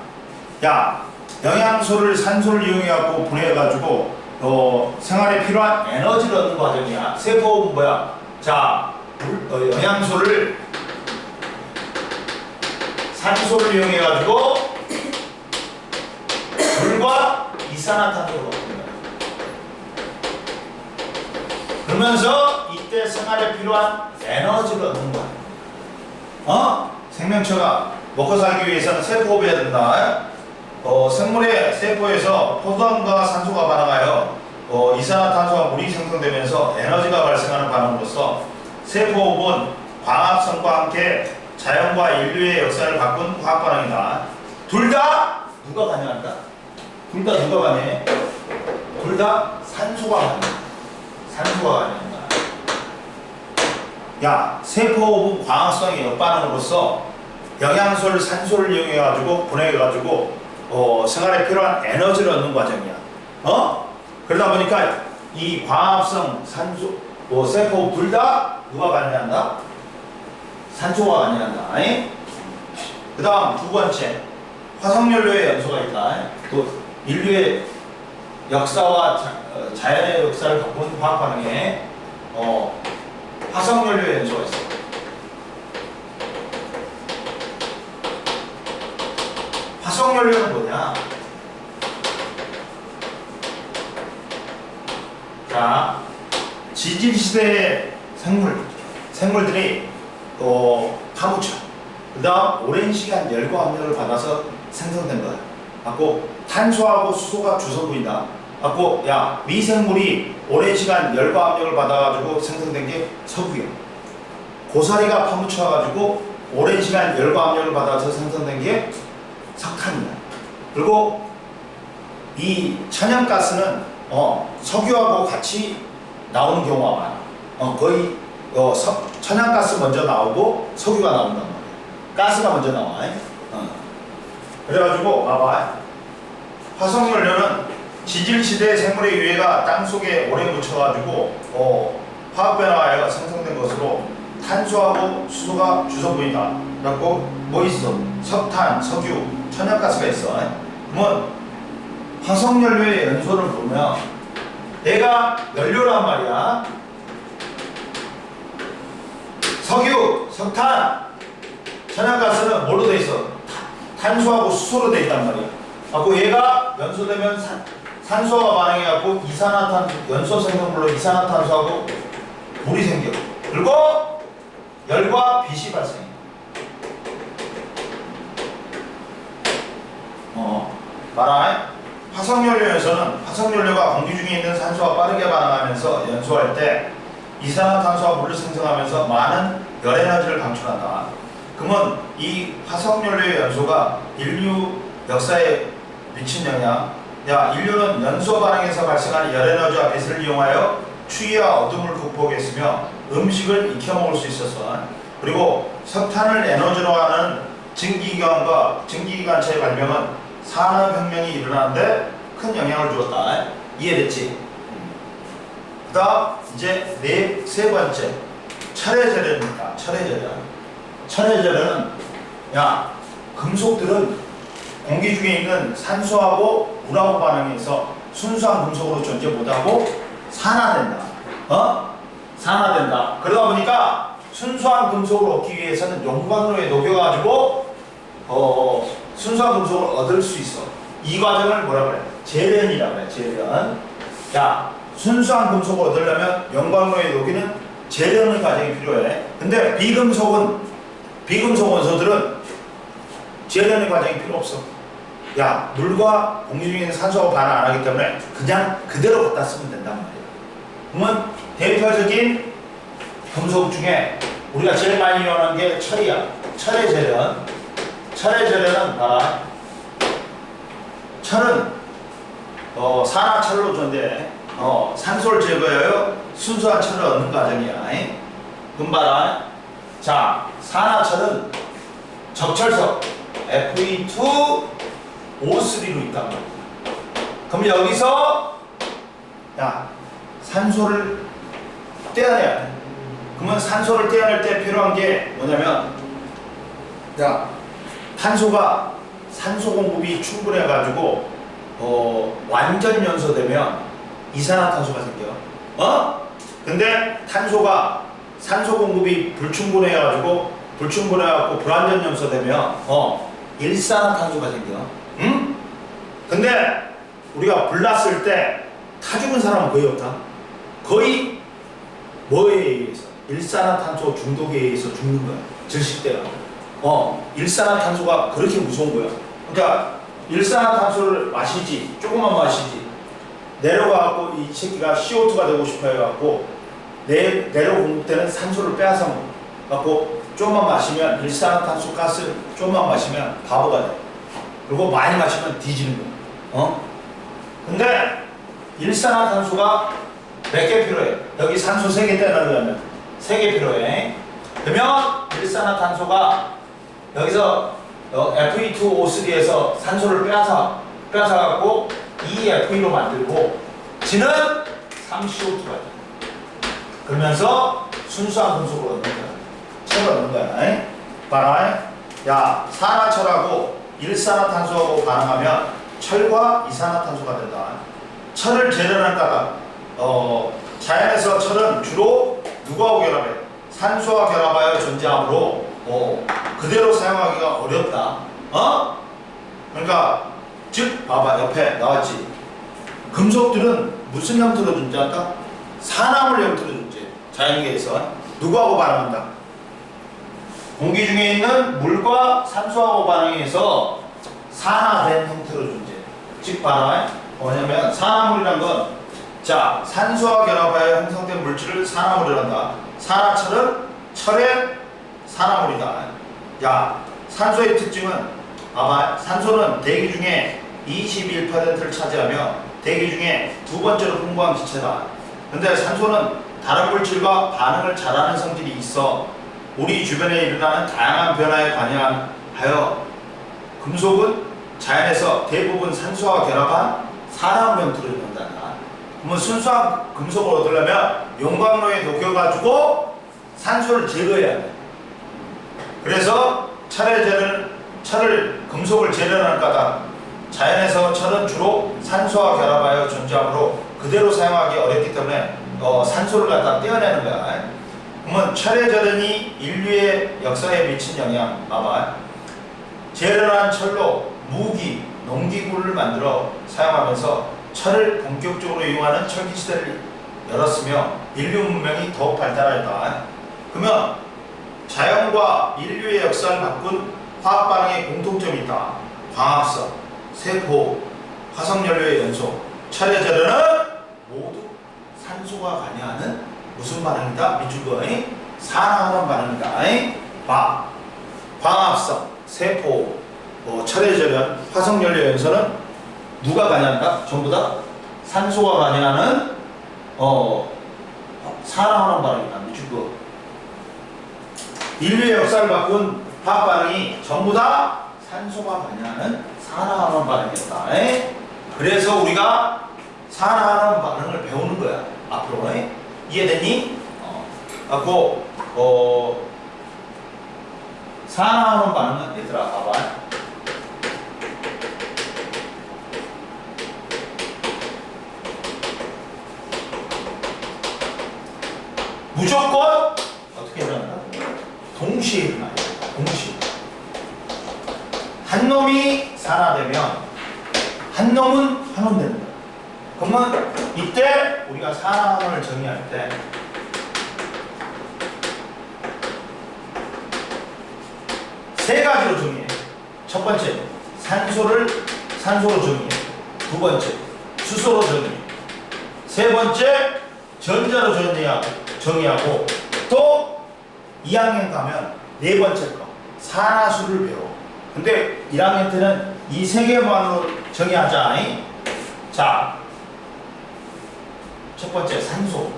영양소를 산소를 이용해갖고 보내가지고 생활에 필요한 에너지를 얻는 과정이야. 세포호흡은 뭐야? 영양소를 산소를 이용해가지고 물과 이산화탄소로 얻는 거야. 그러면서 이때 생활에 필요한 에너지를 얻는 거야. 생명체가 먹고 살기 위해서는 세포호흡해야 된다. 생물의 세포에서 포도당과 산소가 반응하여 이산화탄소와 물이 생성되면서 에너지가 발생하는 반응으로서 세포호흡은 광합성과 함께 자연과 인류의 역사를 바꾼 화학 반응이다. 둘 다 누가 관여한다? 둘 다 누가 관여해? 둘 다 산소가 관여한다. 산소가 관여한다. 야, 세포 광합성의 역반응으로서 영양소를 산소를 이용해 가지고 분해해 가지고 생활에 필요한 에너지를 얻는 과정이야. 그러다 보니까 이 광합성 산소 세포 둘 다 누가 관여한다? 산소가 관여한다. 그 다음 두 번째, 화석연료의 연소가 있다. 또 인류의 역사와 자연의 역사를 바꾼 화학 반응에 화석연료의 연소가 있어. 화석연료는 뭐냐? 자, 지질시대의 생물들이 파묻혀. 그 다음 오랜 시간 열과 압력을 받아서 생성된 거야. 갖고 탄소하고 수소가 주서 보인다. 갖고 야, 미생물이 오랜 시간 열과 압력을 받아가지고 생성된 게 석유야. 고사리가 파묻혀가지고 오랜 시간 열과 압력을 받아서 생성된 게 석탄이야. 그리고 이 천연가스는 석유하고 같이 나오는 경우가 많아. 거의 천연가스 먼저 나오고 석유가 나온단 말이야. 가스가 먼저 나와. 그래가지고 봐봐. 화석연료는 지질시대의 생물의 유해가 땅속에 오래 묻혀가지고 화학변화가 생성된 것으로 탄소하고 수소가 주서 보인다. 그래갖고 뭐 있어? 석탄, 석유, 천연가스가 있어. 그러면 화석연료의 연소를 보면 얘가 연료란 말이야. 석유, 석탄, 천연가스는 뭘로 돼 있어? 탄소하고 수소로 돼 있단 말이야. 갖고 얘가 연소되면 산소와 반응해갖고 연소 생성물로 이산화탄소하고 물이 생겨. 그리고 열과 빛이 발생해. 봐라. 화석연료에서는 화석연료가 공기 중에 있는 산소와 빠르게 반응하면서 연소할 때 이산화탄소와 물을 생성하면서 많은 열에너지를 방출한다. 그러면 이 화석연료의 연소가 인류 역사에 미친 영향. 야, 인류는 연소 반응에서 발생하는 열에너지와 빛을 이용하여 추위와 어둠을 극복했으며 음식을 익혀 먹을 수 있었어. 그리고 석탄을 에너지로 하는 증기기관차의 발명은 산업혁명이 일어나는데 큰 영향을 주었다. 이해됐지? 그 다음 이제 세 번째, 철회절연입니다. 철회절연은 야, 금속들은 공기 중에 있는 산소하고 물하고 반응해서 순수한 금속으로 존재 못하고 산화된다. 산화된다. 그러다 보니까 순수한 금속을 얻기 위해서는 용광로에 녹여가지고 순수한 금속을 얻을 수 있어. 이 과정을 뭐라 그래? 재련이라고 그래. 재련. 야, 순수한 금속을 얻으려면 용광로에 녹이는 재련의 과정이 필요해. 근데 비금속 원소들은 재련의 과정이 필요 없어. 야, 물과 공기 중에 있는 산소하고 반응 안 하기 때문에 그냥 그대로 갖다 쓰면 된단 말이야. 그러면 대표적인 금속 중에 우리가 제일 많이 이용하는 게 철이야. 철의 재련. 철의 재련은 봐라. 철은 산화철로 존재해. 산소를 제거하여 순수한 철을 얻는 과정이야. 그럼 봐라. 자, 산화철은 적철석 Fe2O3로 있단 말이야. 그럼 여기서 야, 산소를 떼어내야 돼. 그러면 산소를 떼어낼 때 필요한 게 뭐냐면 야, 탄소가 산소 공급이 충분해가지고 완전 연소되면 이산화탄소가 생겨. 근데 탄소가 산소 공급이 불충분해가지고 불완전 연소되면 일산화탄소가 생겨. 응? 근데 우리가 불났을 때 타 죽은 사람은 거의 없다. 거의 뭐에 의해서? 일산화탄소 중독에 의해서 죽는 거야. 질식돼가. 일산화탄소가 그렇게 무서운 거야. 그러니까 일산화탄소를 마시지, 조금만 마시지. 내려가갖고 이 새끼가 CO2가 되고 싶어 해갖고 내로 공급되는 산소를 빼앗아 먹어. 갖고 좀만 마시면 일산화탄소 가스 좀만 마시면 바보가 돼. 그리고 많이 마시면 뒤지는 거야. 근데 일산화탄소가 몇 개 필요해? 여기 산소 3개 떼어내려면 3개 필요해. 그러면 일산화탄소가 여기서 Fe2O3에서 산소를 빼앗아 갖고 EFE로 만들고 지는 3CO2가 돼. 그러면서 순수한 금속을 얻는 거야. 철을 얻는 거야. 봐라. 야, 산화철하고 일산화탄소하고 반응하면 철과 이산화탄소가 된다. 철을 재련할 까닭 자연에서 철은 주로 누구하고 결합해? 산소와 결합하여 존재하므로 그대로 사용하기가 어렵다. 그러니까 즉 봐봐 옆에 나왔지. 금속들은 무슨 형태로 존재할까? 산화물 형태로 존재해. 자연계에서 누구하고 반응한다? 공기 중에 있는 물과 산소하고 반응해서 산화된 형태로 존재해. 즉 봐라. 뭐냐면 산화물이란 건 자, 산소와 결합하여 형성된 물질을 산화물이란다. 산화철은 철의 산화물이다. 야, 산소의 특징은 봐봐. 산소는 대기 중에 21%를 차지하며 대기 중에 두 번째로 풍부한 기체다. 근데 산소는 다른 물질과 반응을 잘하는 성질이 있어. 우리 주변에 일어나는 다양한 변화에 관여하여 금속은 자연에서 대부분 산소와 결합한 산화물 형태로 이룬다. 그러면 순수한 금속을 얻으려면 용광로에 녹여가지고 산소를 제거해야 돼. 그래서 철을 금속을 재련할 까닭 자연에서 철은 주로 산소와 결합하여 존재하므로 그대로 사용하기 어렵기 때문에 산소를 갖다 떼어내는 거야. 그러면 철의 재련이 인류의 역사에 미친 영향 봐봐. 재련한 철로 무기, 농기구를 만들어 사용하면서 철을 본격적으로 이용하는 철기 시대를 열었으며 인류 문명이 더욱 발달했다. 그러면 자연과 인류의 역사를 바꾼 화학 반응의 공통점이 있다. 광합성, 세포, 화석연료의 연소, 철의 재련은 모두 산소가 관여하는 무슨 반응이다? 밑줄 그어. 산화하는 반응이다. 봐. 광합성, 세포, 철의 재련, 화석연료 연소는 누가 관여한다? 전부 다 산소가 관여하는 산화하는 반응이다. 밑줄 그어. 인류의 역사를 바꾼 화학 반응이 전부 다 산소가 관여하는 산화하는 반응이었다. 그래서 우리가 산화하는 반응을 배우는 거야. 앞으로. 이해됐니? 산화하는 반응은 얘들아 봐봐. 무조건 어떻게 일어난다? 동시에 일어나요. 동시에. 한 놈이 산화되면 한 놈은 환원되는 거야. 그러면 이때 우리가 산화를 정의할 때 세 가지로 정의해. 첫 번째, 산소로 정의해. 두 번째, 수소로 정의해. 세 번째, 전자로 정의하고 또 2학년 가면 네 번째 거, 산화수를 배워. 근데 1학년 때는 이 세 개만으로 정의하자. 자, 첫 번째 산소.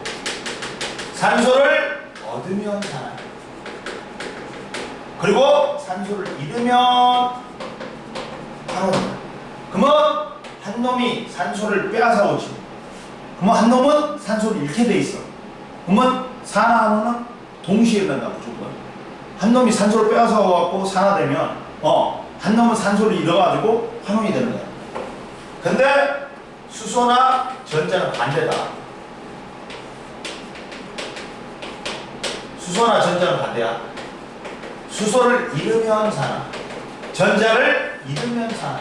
산소를 얻으면 산화. 그리고 산소를 잃으면 환원. 그러면 한 놈이 산소를 빼앗아 오지. 그러면 한 놈은 산소를 잃게 돼 있어. 그러면 산화하는 동시에 일어난다. 무조건. 한 놈이 산소를 빼앗아 와갖고 산화되면 한 놈은 산소를 잃어가지고 환원이 되는 거야. 근데 수소나 전자는 반대다. 수소나 전자는 반대야. 수소를 잃으면 산화, 전자를 잃으면 산화.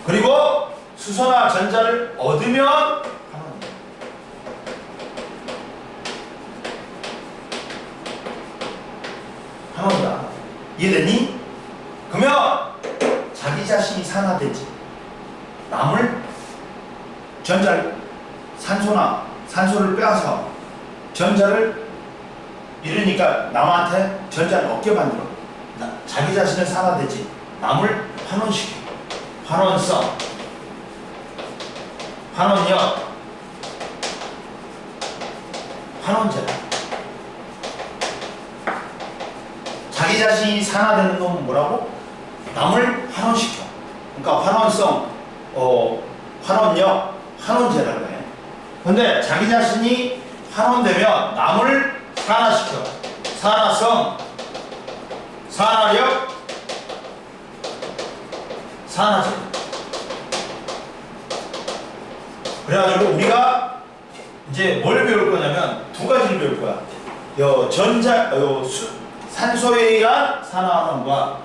그리고 수소나 전자를 얻으면 환원이야. 환원이다. 이해됐니? 그러면 자기 자신이 산화되지. 남을 산소를 빼앗아 전자를 이러니까 남한테 전자를 얻게 만들어. 자기 자신을 산화되지. 남을 환원시켜. 환원성, 환원력, 환원제다. 자기 자신이 산화되는 건 뭐라고? 남을 환원시켜. 그러니까 환원성, 환원력, 환원제라고 해. 근데 자기 자신이 환원되면 남을 산화시켜. 산화성, 산화력, 산화제. 그래가지고 우리가 이제 뭘 배울 거냐면 두 가지를 배울 거야. 산소에 의한 산화원과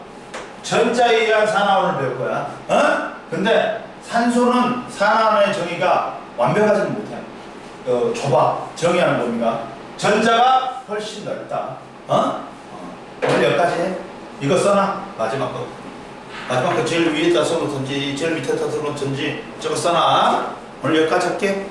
전자에 의한 산화원을 배울 거야. 근데 산소는 산화원의 정의가 완벽하지는 못해. 좁아. 정의하는 범위가. 전자가 훨씬 넓다. 오늘 여기까지 해. 이거 써놔. 마지막 거. 마지막 거 제일 위에다 써놓든지 제일 밑에다 써놓든지 저거 써놔. 오늘 여기까지 할게.